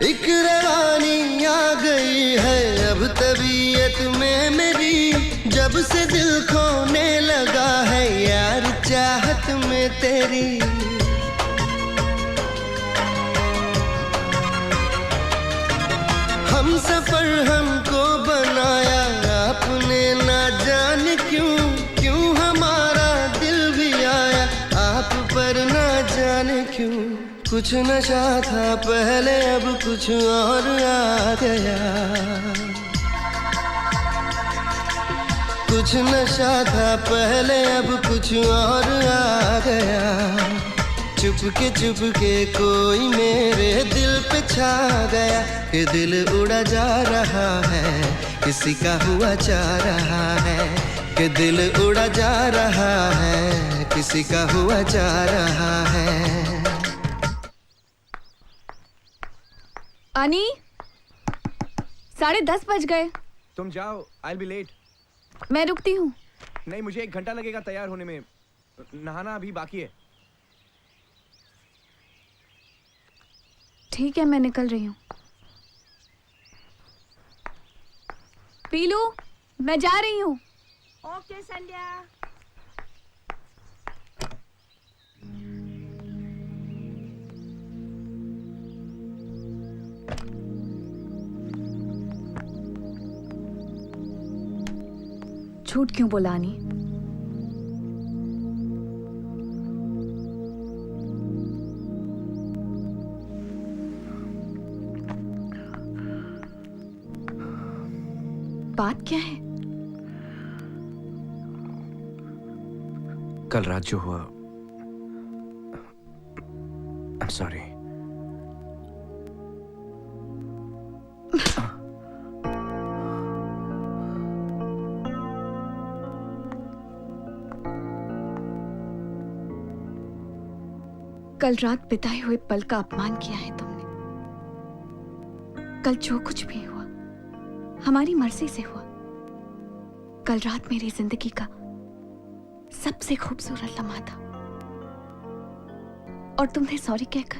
एक रवानी आ गई है अब तबीयत में मेरी, जब से दिल खोने लगा है यार चाहत में तेरी। हम सफर हमको बनाया आपने ना जाने क्यों, क्यों हमारा दिल भी आया आप पर ना जाने क्यों। कुछ नशा था पहले अब कुछ और आ गया, कुछ नशा था पहले अब कुछ और आ गया। चुपके चुपके कोई मेरे दिल पे छा गया कि दिल उड़ा जा रहा है, किसी का हुआ जा रहा है कि दिल उड़ा जा रहा है, किसी का हुआ जा रहा है। अनी 10:30 बज गए। तुम जाओ, I'll be late। मैं रुकती हूँ। नहीं, मुझे 1 घंटा लगेगा तैयार होने में, नहाना अभी बाकी है। ठीक है, मैं निकल रही हूँ। पीलू, मैं जा रही हूँ। ओके संध्या। झूठ क्यों बोला अनी? बात क्या है? कल रात जो हुआ, I'm sorry। कल रात बिताए हुए पल का अपमान किया है तुमने। कल जो कुछ भी हुआ हमारी मर्जी से हुआ। कल रात मेरी जिंदगी का सबसे खूबसूरत लम्हा था और तुमने सॉरी कहकर।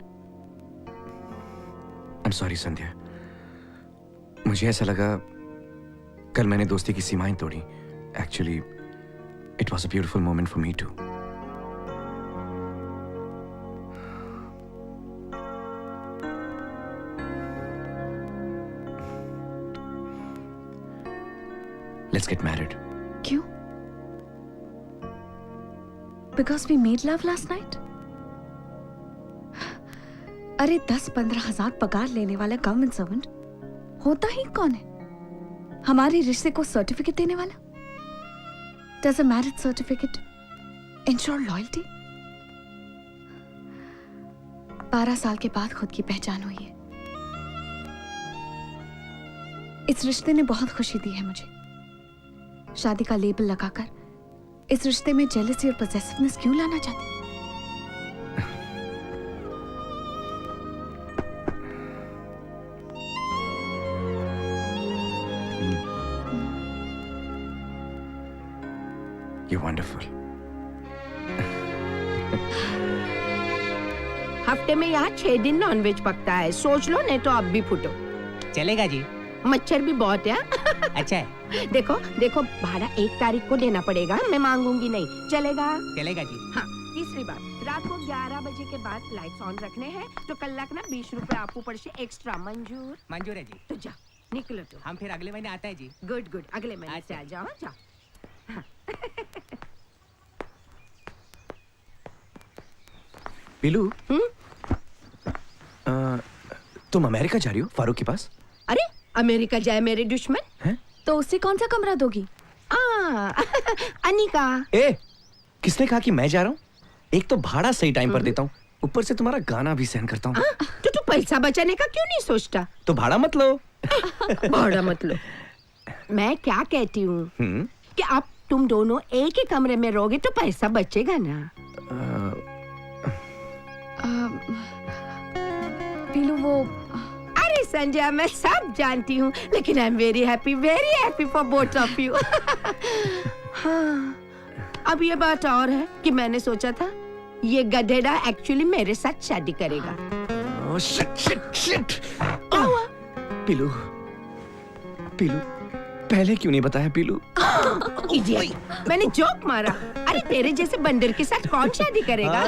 आई एम सॉरी संध्या, मुझे ऐसा लगा कल मैंने दोस्ती की सीमाएं तोड़ी। Actually it was a beautiful moment for me too. Let's get married. क्यों? Because we made love last night? अरे 10-15 हजार पगार लेने वाला गवर्नमेंट सर्वेंट होता ही कौन है? हमारे रिश्ते को सर्टिफिकेट देने वाला? Does a marriage certificate ensure loyalty? 12 साल के बाद खुद की पहचान हुई है। इस रिश्ते ने बहुत खुशी दी है मुझे। शादी का लेबल लगाकर इस रिश्ते में जेलसी और पोजेसिवनेस क्यों लाना चाहते? You're wonderful. हफ्ते में यहाँ 6 दिन नॉनवेज पकता है, सोच लो नहीं तो अब भी फुटो। चलेगा जी। मच्छर भी बहुत है। अच्छा है। देखो देखो भाड़ा 1 तारीख को देना पड़ेगा, मैं मांगूंगी नहीं। चलेगा? चलेगा जी। हाँ, तीसरी बात, रात को 11 बजे के बाद लाइट्स ऑन रखने हैं तो कल ना 20 रुपए आप ऊपर से एक्स्ट्रा। मंजूर? मंजूर है जी। तो जा निकलो तो। हम फिर अगले महीने आते हैं जी। गुड गुड, अगले महीने से आ जाओ। जाओ। पीलू, तुम अमेरिका जा रही हो फारूक के पास? अरे अमेरिका जाए मेरे दुश्मन? तो उससे कौन सा कमरा दोगी? अनिका। ए, किसने कहा कि मैं जा रहा हूँ? एक तो भाड़ा सही टाइम पर देता हूँ, ऊपर से तुम्हारा गाना भी सहन करता हूँ। तो तू पैसा बचाने का क्यों नहीं सोचता? तो भाड़ा मत लो। भाड़ा मत लो। मैं क्या कहती हूँ कि अब तुम दोनों एक ही कमरे में रहोगे तो पैसा बचेगा ना। पीलू वो। अरे संजय, मैं सब जानती हूँ, लेकिन I am very happy for both of you. हाँ, अब ये बात और है कि मैंने सोचा था ये गधेड़ा एक्चुअली मेरे साथ शादी करेगा। Oh shit. पीलू, पहले क्यों नहीं बताया पीलू? इडियट, मैंने जोक मारा। अरे तेरे जैसे बंदर के साथ कौन शादी करेगा?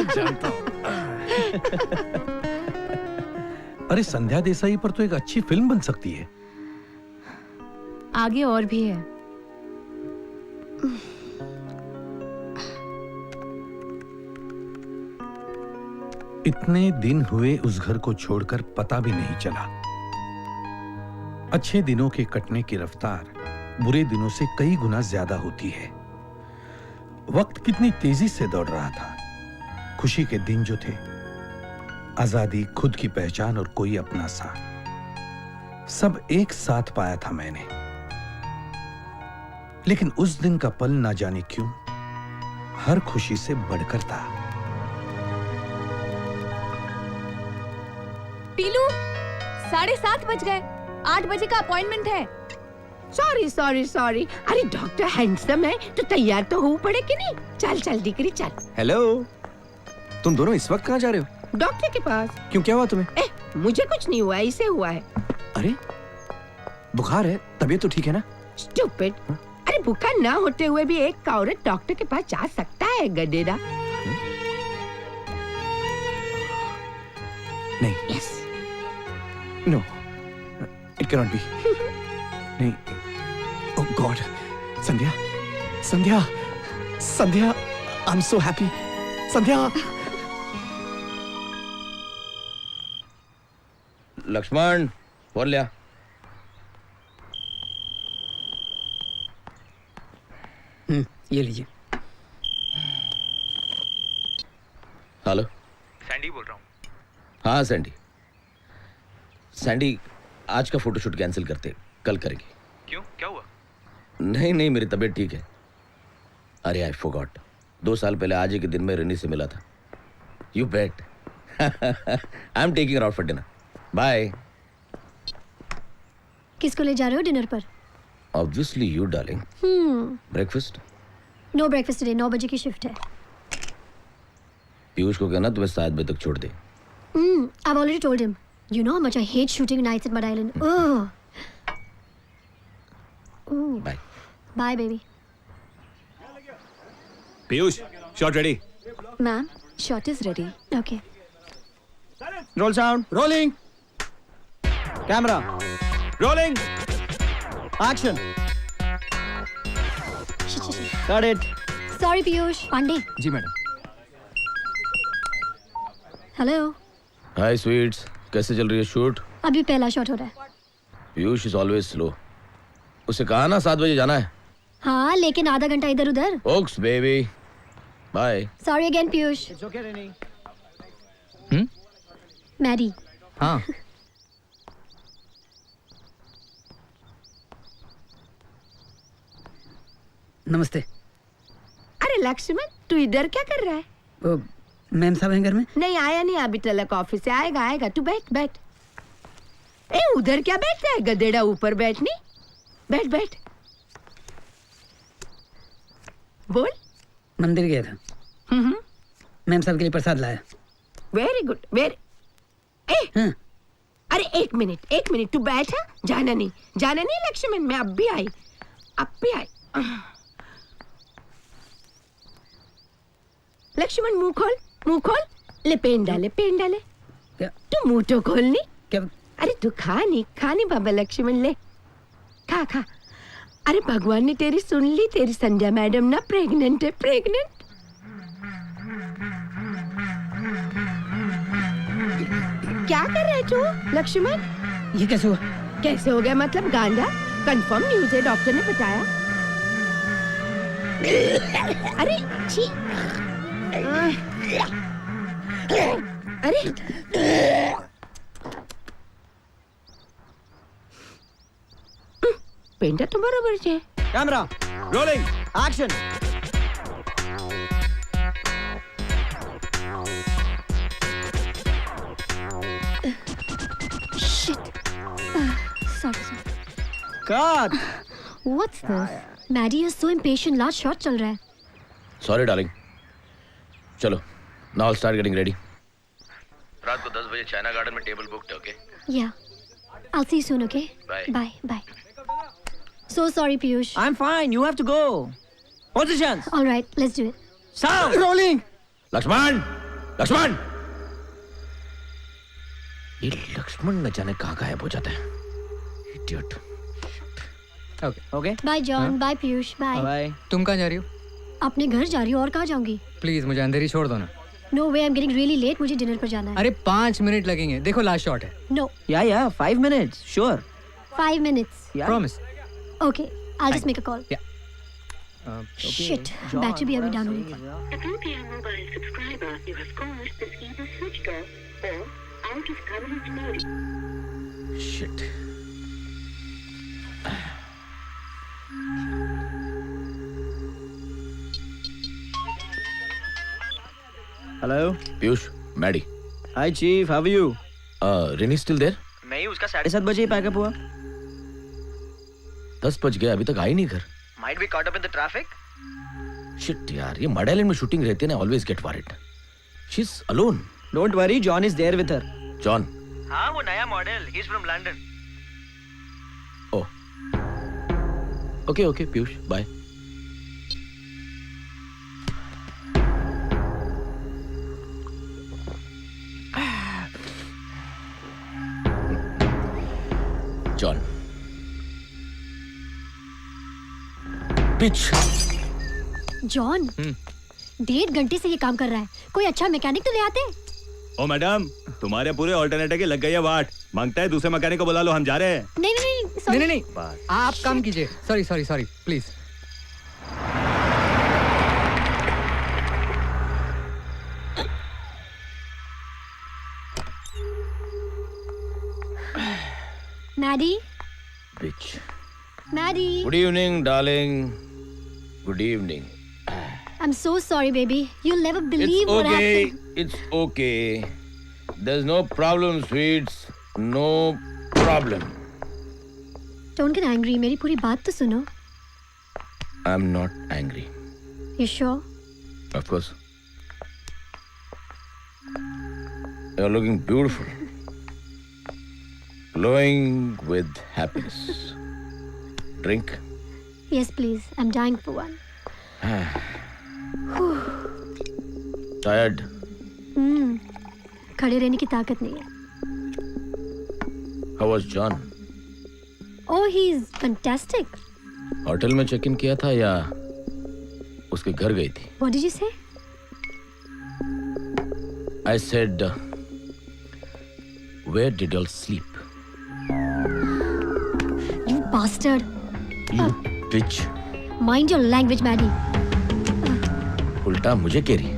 अरे संध्या देसाई पर तो एक अच्छी फिल्म बन सकती है। आगे और भी है। इतने दिन हुए उस घर को छोड़कर पता भी नहीं चला। अच्छे दिनों के कटने की रफ्तार बुरे दिनों से कई गुना ज्यादा होती है। वक्त कितनी तेजी से दौड़ रहा था। खुशी के दिन जो थे, आजादी, खुद की पहचान और कोई अपना सा, सब एक साथ पाया था मैंने। लेकिन उस दिन का पल ना जाने क्यों हर खुशी से बढ़कर था। पीलू, 7:30 बज गए। 8 बजे का अपॉइंटमेंट है। सॉरी। अरे डॉक्टर हैंडसम है तो तैयार तो हो पड़े कि नहीं? चल डिक्री चल। हेलो, तुम दोनों इस वक्त कहाँ जा रहे हो? डॉक्टर के पास। क्यों, क्या हुआ तुम्हें? मुझे कुछ नहीं हुआ, इसे हुआ है। अरे बुखार है, तबीयत तो ठीक है ना? स्टूपिड। अरे बुखार ना होते हुए भी एक औरत डॉक्टर के पास जा सकता है गधेड़ा? नहीं। Yes. No, it can not be. नहीं। Oh god, Sandhya, I am so happy. Sandhya. Laxman, phone लिया। ये लीजिए। हेलो, सैंडी बोल रहा हूँ। हाँ सैंडी, आज का फोटोशूट कैंसिल करते, कल करेंगे। क्यों, क्या हुआ? नहीं, मेरी तबीयत ठीक है। अरे आई फॉरगॉट, 2 साल पहले आज ही के दिन में रिनी से मिला था। You bet. I am taking her out for dinner. Bye. किसको ले जा रहे हो डिनर पर? Obviously you darling. Breakfast? No breakfast today, 9 बजे की शिफ्ट है। पीयूष को कहना तुम्हें 7 बजे तक छोड़ दे। I've already told him. You know how much I hate shooting nights at Mud Island. Ugh. Ooh. Bye. Bye, baby. Piyush, shot ready. Ma'am, shot is ready. Okay. Roll sound. Rolling. Camera rolling. Action. Cut it. Sorry, Piyush. Pandey. जी madam. Hello. Hi sweets, कैसे चल रही है shoot? अभी पहला shot हो रहा है। Piyush is always slow. उसे कहा ना 7 बजे जाना है। हाँ, लेकिन आधा घंटा इधर उधर। Okay baby, bye. Sorry again, Piyush. It's okay, Rennie. Maddie. हाँ नमस्ते। अरे लक्ष्मण, तू इधर क्या कर रहा है? मैम साहब हैं घर में? नहीं आया नहीं अभी तक, ऑफिस से आएगा आएगा। तू बैठ बैठ। ए उधर क्या बैठता है गधेड़ा, ऊपर बैठनी। बैठ बैठ। बोल। मंदिर गया था, मैम साहब के लिए प्रसाद लाया। Very good very. अरे एक मिनट तू बैठ। जाना नहीं लक्ष्मण, मैं अब भी आई। लक्ष्मण मुंह खोल। ले पेन डाले। तू मुंह तो खोलनी। क्या? अरे तू खा नहीं बाबा लक्ष्मण, ले खा। अरे भगवान ने तेरी सुन ली, तेरी संध्या मैडम ना प्रेग्नेंट है। क्या कर रहे तू लक्ष्मण? ये कैसे हुआ? कैसे हो गया मतलब गांडा? कंफर्म न्यूज़ है, डॉक्टर ने बताया। अरे छी। अरे पेंटा तो बराबर है। Camera rolling action. Sorry. Cut. What's this? Maddie is so impatient. Last shot चल रहा है। सॉरी डार्लिंग, चलो नाउ स्टार्ट गेटिंग रेडी। रात को 10 बजे चाइना गार्डन में टेबल बुक्ड है। Okay? Yeah. I'll see you soon, okay? Bye. Bye. So sorry, Piyush. I'm fine. You have to go. Positions. All right, let's do it. Sound. Rolling. Laxman, ये लक्ष्मण न जाने कहाँ गायब हो जाता है। Idiot. Okay. Bye, John. Bye, Piyush. Bye. Bye. तुम कहाँ जा रही हो? अपने घर जा रही हूँ, और कहाँ जाऊंगी? प्लीज मुझे अंदर ही छोड़ दो ना। No way, I'm getting really late. मुझे डिनर पर जाना है। अरे 5 मिनट लगेंगे, देखो लास्ट शॉट है। No. Yeah. 5 minutes. Sure. 5 minutes. Yeah. Promise. Okay, I'll just make a call. Yeah. Shit, battery भी अभी डाउन होगी। The Nokia mobile subscriber you have called is either switched off or out of coverage mode. Shit. Hello. Piyush, Maddy. Hi Chief, how are you? Rini still there? नहीं, उसका 7:30 बजे ही pack up हुआ। 10 बज गए, अभी तक आई नहीं घर। Might be caught up in the traffic. Shit यार, ये मड आइलैंड में शूटिंग रहती है ना, always get worried. She is alone. Don't worry, John is there with her. John? हाँ, वो नया model. He is from London. Okay Piyush, bye. John, pitch. John, 1.5 घंटे से ये काम कर रहा है। कोई अच्छा मैकेनिक तो ले आते। ओ मैडम, तुम्हारे पूरे ऑल्टरनेटर की लग गई है वाट। मांगता है दूसरे मैकेनिक को बुला लो, हम जा रहे हैं। नहीं sorry. नहीं आप काम कीजिए। Sorry please. Maddie. Bitch. Maddie. Good evening, darling. Good evening. I'm so sorry, baby. You'll never believe what happened. It's okay. There's no problem, sweets. No problem. Don't get angry. मेरी पूरी बात तो सुनो. I'm not angry. You sure? Of course. You're looking beautiful. Glowing with happiness. Drink? Yes, please. I'm dying for one. Tired? खड़े रहने की ताकत नहीं है. How was John? Oh, he's fantastic. Hotel में चेक इन किया था या उसके घर गई थी? What did you say? I said, where did you all sleep? You bastard. You bitch. Mind your language, Maddie. उल्टा मुझे कह रही.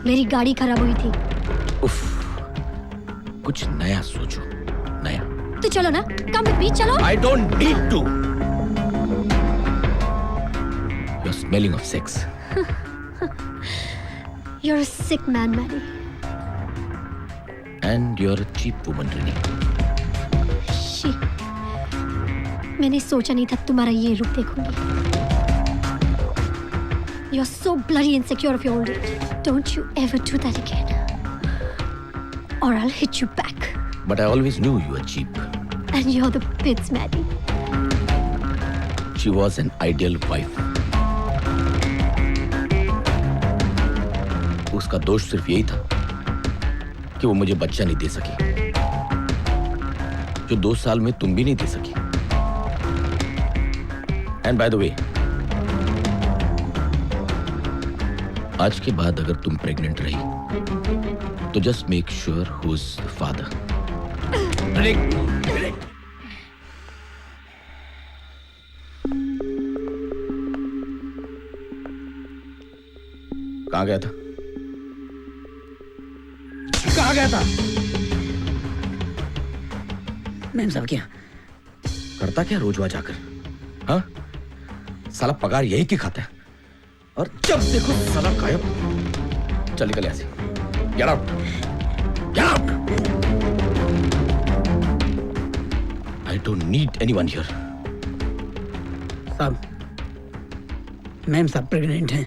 मेरी गाड़ी खराब हुई थी. उफ. कुछ नया सोचो. नया. तो चलो ना. Come with me. चलो. I don't need to. You're smelling of sex. You're a sick man, Maddie. And you're a cheap woman, Rini. Shit. मैंने सोचा नहीं था तुम्हारा ये रूप देखूंगी. You're so bloody insecure of your old age. Don't you ever do that again. Or I'll hit you back. But I always knew you were cheap. And you're the pits, Maddie. She was an ideal wife. उसका दोष सिर्फ यही था कि वो मुझे बच्चा नहीं दे सकी, जो 2 साल में तुम भी नहीं दे सकी. एंड बाय द वे, आज के बाद अगर तुम प्रेग्नेंट रही तो just make sure who is the father. कहाँ गया था? कहाँ गया था? मैम साहब क्या करता क्या रोज वहां जाकर? हाँ, साला पगार यही की खाता है और जब देखो साला गायब. चल निकल ऐसे. Get out. Get out. I don't need anyone here. साहब, मैम साहब प्रेग्नेंट हैं.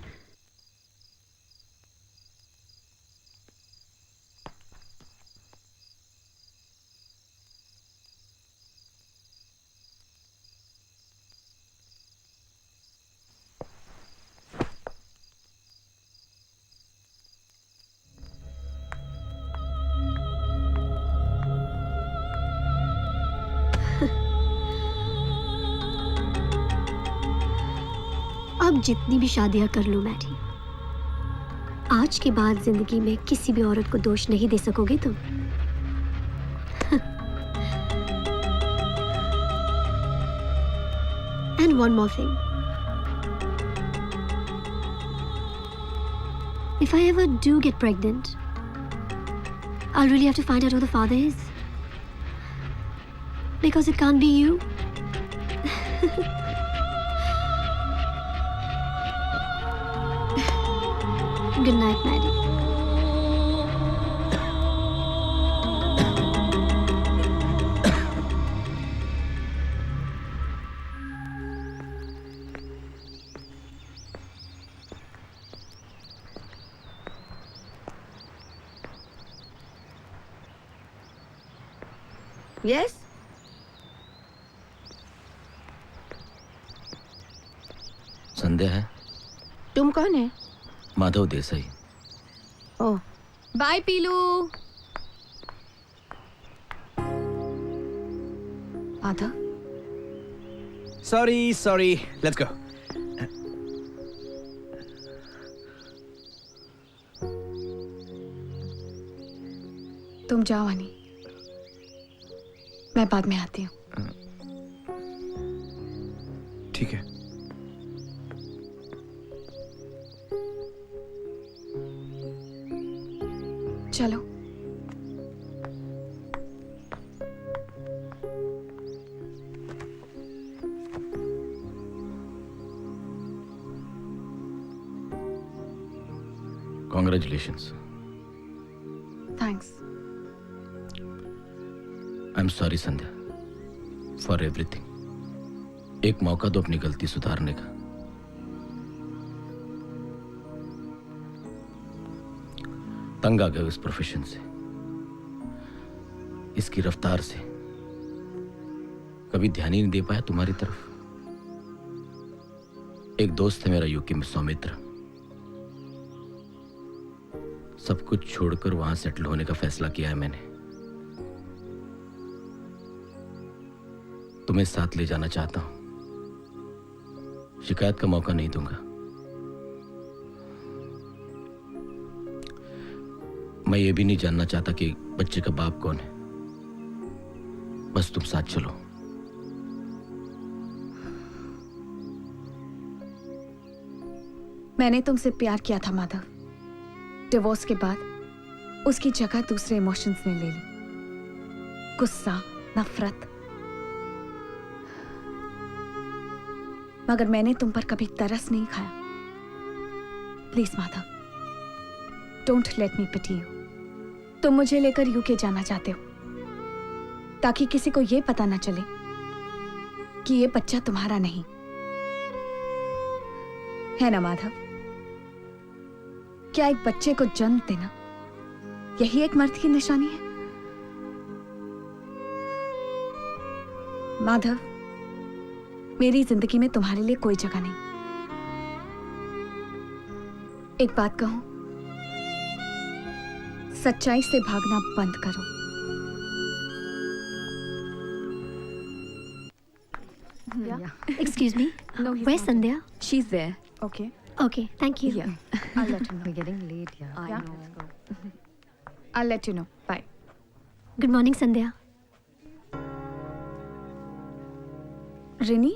अब जितनी भी शादियां कर लो मैडी, आज के बाद जिंदगी में किसी भी औरत को दोष नहीं दे सकोगे तुम. And one more thing. If I ever do get pregnant, I'll really have to find out who the father is. Because it can't be you. Good night, Maddie. Yes? संध्या है. तुम कौन है? माधव देसाई. ओह. बाय पीलू. आधा. Sorry. Let's go. तुम जाओ हनी, मैं बाद में आती हूँ. ठीक है. चलो. Congratulations. Thanks. I'm sorry, Sandhya. For everything. एक मौका दो अपनी गलती सुधारने का। तंग आ गए इस प्रोफेशन से, इसकी रफ्तार से। कभी ध्यान ही नहीं दे पाया तुम्हारी तरफ। एक दोस्त है मेरा यूके में, सौमित्र। सब कुछ छोड़कर वहां सेटल होने का फैसला किया है मैंने। तुम्हें साथ ले जाना चाहता हूं। शिकायत का मौका नहीं दूंगा। मैं ये भी नहीं जानना चाहता कि बच्चे का बाप कौन है। बस तुम साथ चलो। मैंने तुमसे प्यार किया था माधव। डिवोर्स के बाद उसकी जगह दूसरे इमोशंस ने ले ली। गुस्सा, नफरत। मगर मैंने तुम पर कभी तरस नहीं खाया। Please Madhav, don't let me pity you. तुम मुझे लेकर यूके जाना चाहते हो ताकि किसी को यह पता ना चले कि यह बच्चा तुम्हारा नहीं है ना माधव। क्या एक बच्चे को जन्म देना यही एक मर्द की निशानी है? माधव, मेरी जिंदगी में तुम्हारे लिए कोई जगह नहीं। एक बात कहूं, सच्चाई से भागना बंद करो। Excuse me. No, Where's Sandhya? She's there. Okay. Okay, thank you. Yeah. I'll let you know. We're getting late here. I know. I'll let you know. Bye. Good morning, Sandhya. Rini,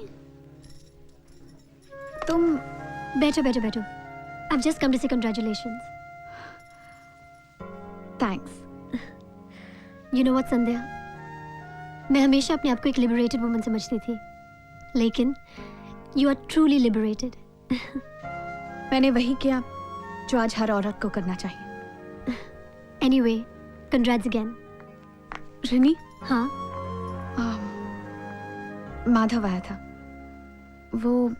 तुम बैठो बैठो बैठो। I've just come to say congratulations. Thanks. You know what, Sandhya? मैं हमेशा अपने आप को एक liberated woman समझती थी, लेकिन you are truly liberated. मैंने वही किया जो आज हर औरत को करना चाहिए। Anyway, congrats again. रिनी, हाँ? माधव आया था। वो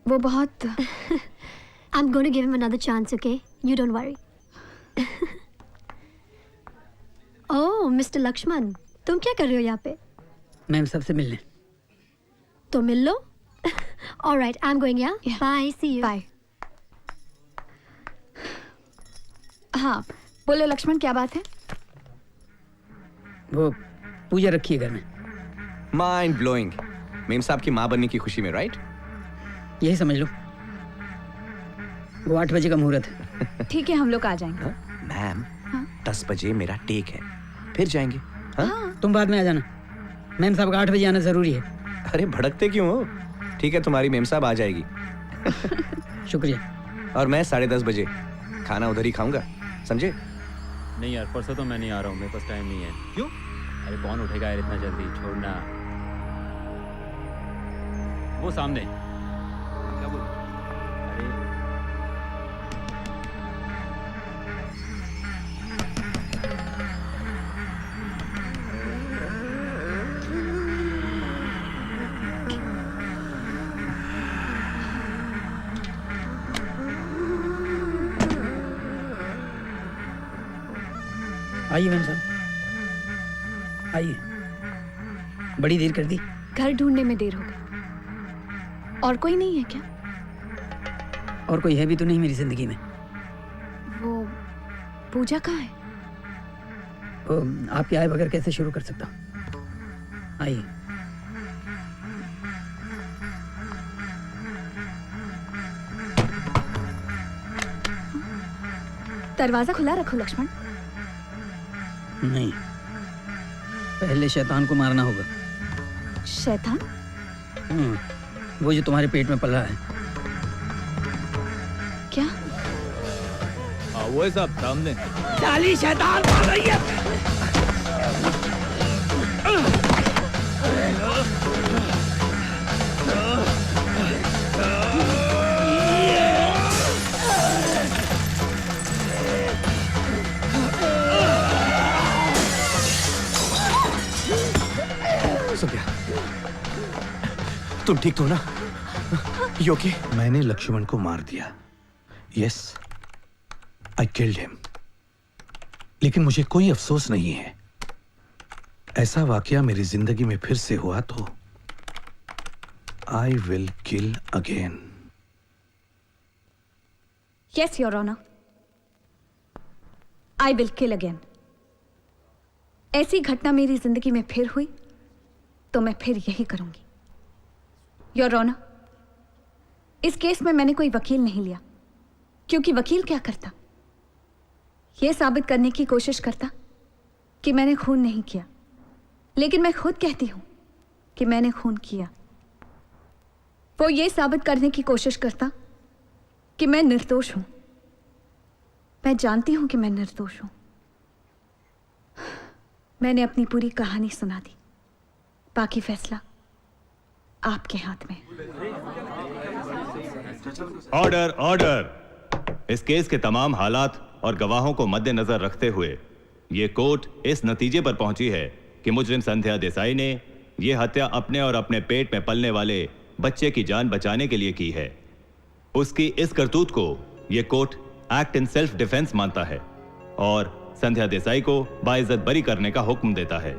बहुत I'm going to give him another chance, okay? You don't worry. Oh, Mr. Lakshman, तुम क्या कर रहे हो यहाँ पे? मैम सबसे मिलने। तो मिल लो। All right, I'm going, yeah? Bye, see you. Bye. हाँ, बोलो लक्ष्मण, क्या बात है? वो पूजा रखी है घर में। Mind blowing. मेम साहब की माँ बनने की खुशी में, राइट? यही समझ लो। वो 8 बजे का मुहूर्त है। ठीक है, हम लोग आ जाएंगे। मैम, 10 बजे मेरा टेक है, फिर जाएंगे। तुम बाद में आ जाना। मैम साहब का 8 बजे आना जरूरी है। अरे भड़कते क्यों हो? ठीक है, तुम्हारी मेम साहब आ जाएगी। शुक्रिया। और मैं 10:30 बजे खाना उधर ही खाऊंगा, समझे? नहीं यार, परसों तो मैं नहीं आ रहा हूँ, मेरे पास टाइम नहीं है। क्यों? अरे कौन उठेगा यार इतना जल्दी, छोड़ना। वो सामने। क्या बोल? अरे आइए मैम साहब, आइए। बड़ी देर कर दी। घर ढूंढने में देर हो गई। और कोई नहीं है क्या? और कोई है भी तो नहीं मेरी जिंदगी में। वो पूजा कहाँ है? वो आपके आए बगैर कैसे शुरू कर सकता? आइए। दरवाजा खुला रखो लक्ष्मण। नहीं, पहले शैतान को मारना होगा। शैतान? वो जो तुम्हारे पेट में पला है। क्या? वो है साहब सामने। साली शैतान मार रही है। संध्या, तुम ठीक तो ना? योगी? मैंने लक्ष्मण को मार दिया। Yes, I killed him. लेकिन मुझे कोई अफसोस नहीं है। ऐसा वाकया मेरी जिंदगी में फिर से हुआ तो I will kill again. Yes your honour, I will kill again. ऐसी घटना मेरी जिंदगी में फिर हुई तो मैं फिर यही करूंगी। योर ऑनर, इस केस में मैंने कोई वकील नहीं लिया, क्योंकि वकील क्या करता? यह साबित करने की कोशिश करता कि मैंने खून नहीं किया, लेकिन मैं खुद कहती हूं कि मैंने खून किया। वो ये साबित करने की कोशिश करता कि मैं निर्दोष हूं। मैं जानती हूं कि मैं निर्दोष हूं। मैंने अपनी पूरी कहानी सुना दी, बाकी फैसला आपके हाथ में। Order, order. इस केस के तमाम हालात और गवाहों को मद्देनजर रखते हुए ये कोर्ट इस नतीजे पर पहुंची है कि मुजरिम संध्या देसाई ने यह हत्या अपने और अपने पेट में पलने वाले बच्चे की जान बचाने के लिए की है। उसकी इस करतूत को यह court act in self defence मानता है और संध्या देसाई को बाइज्जत बरी करने का हुक्म देता है।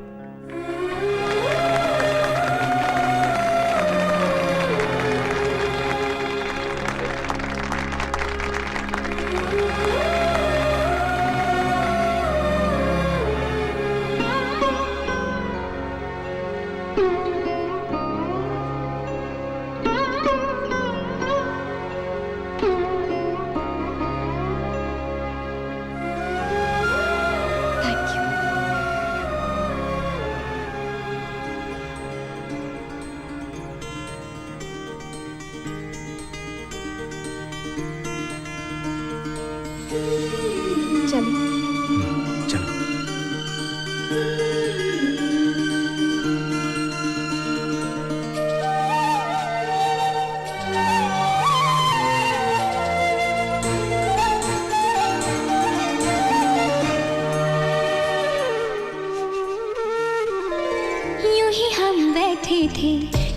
यूं ही हम बैठे थे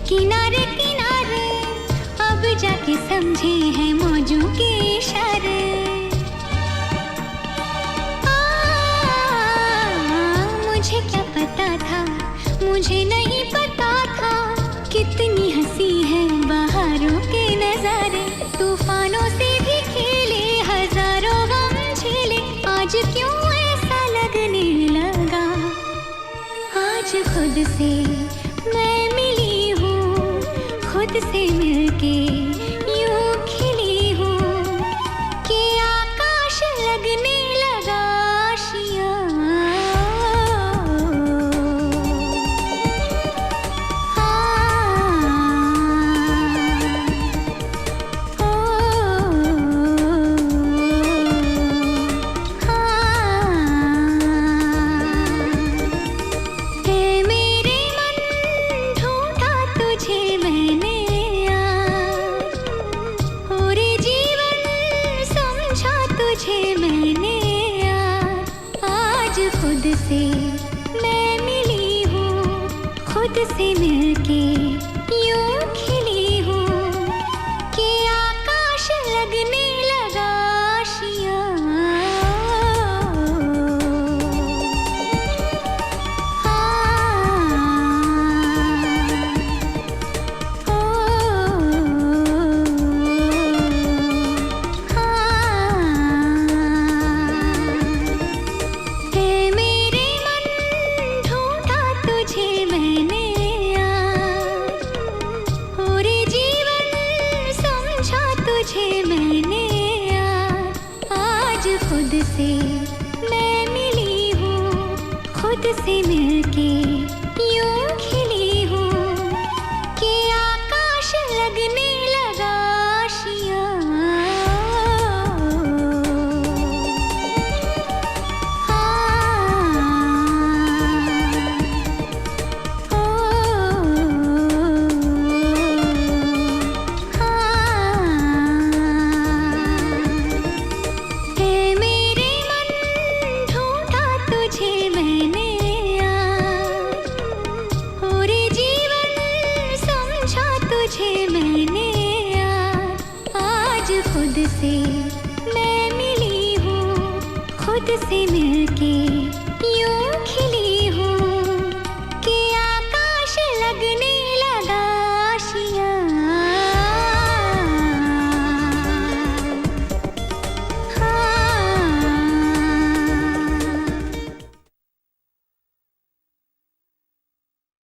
किनारे किनारे, अब जाके समझे हैं मौजों के इशारे। मुझे क्या पता था, मुझे नहीं पता था, कितनी हंसी है बहारों के नजारे। तूफानों से भी खेले, हजारों गम झेले, आज क्यों ऐसा लगने लगा? आज खुद से मैं मिली हूँ, खुद से मिलके यूं खिली हूँ कि आकाश लगने लगा आशियाँ। से मिलके यूं खिली हूँ कि आकाश लगने लगा आशियाँ। खुद से मैं मिली हूँ, खुद से मिलके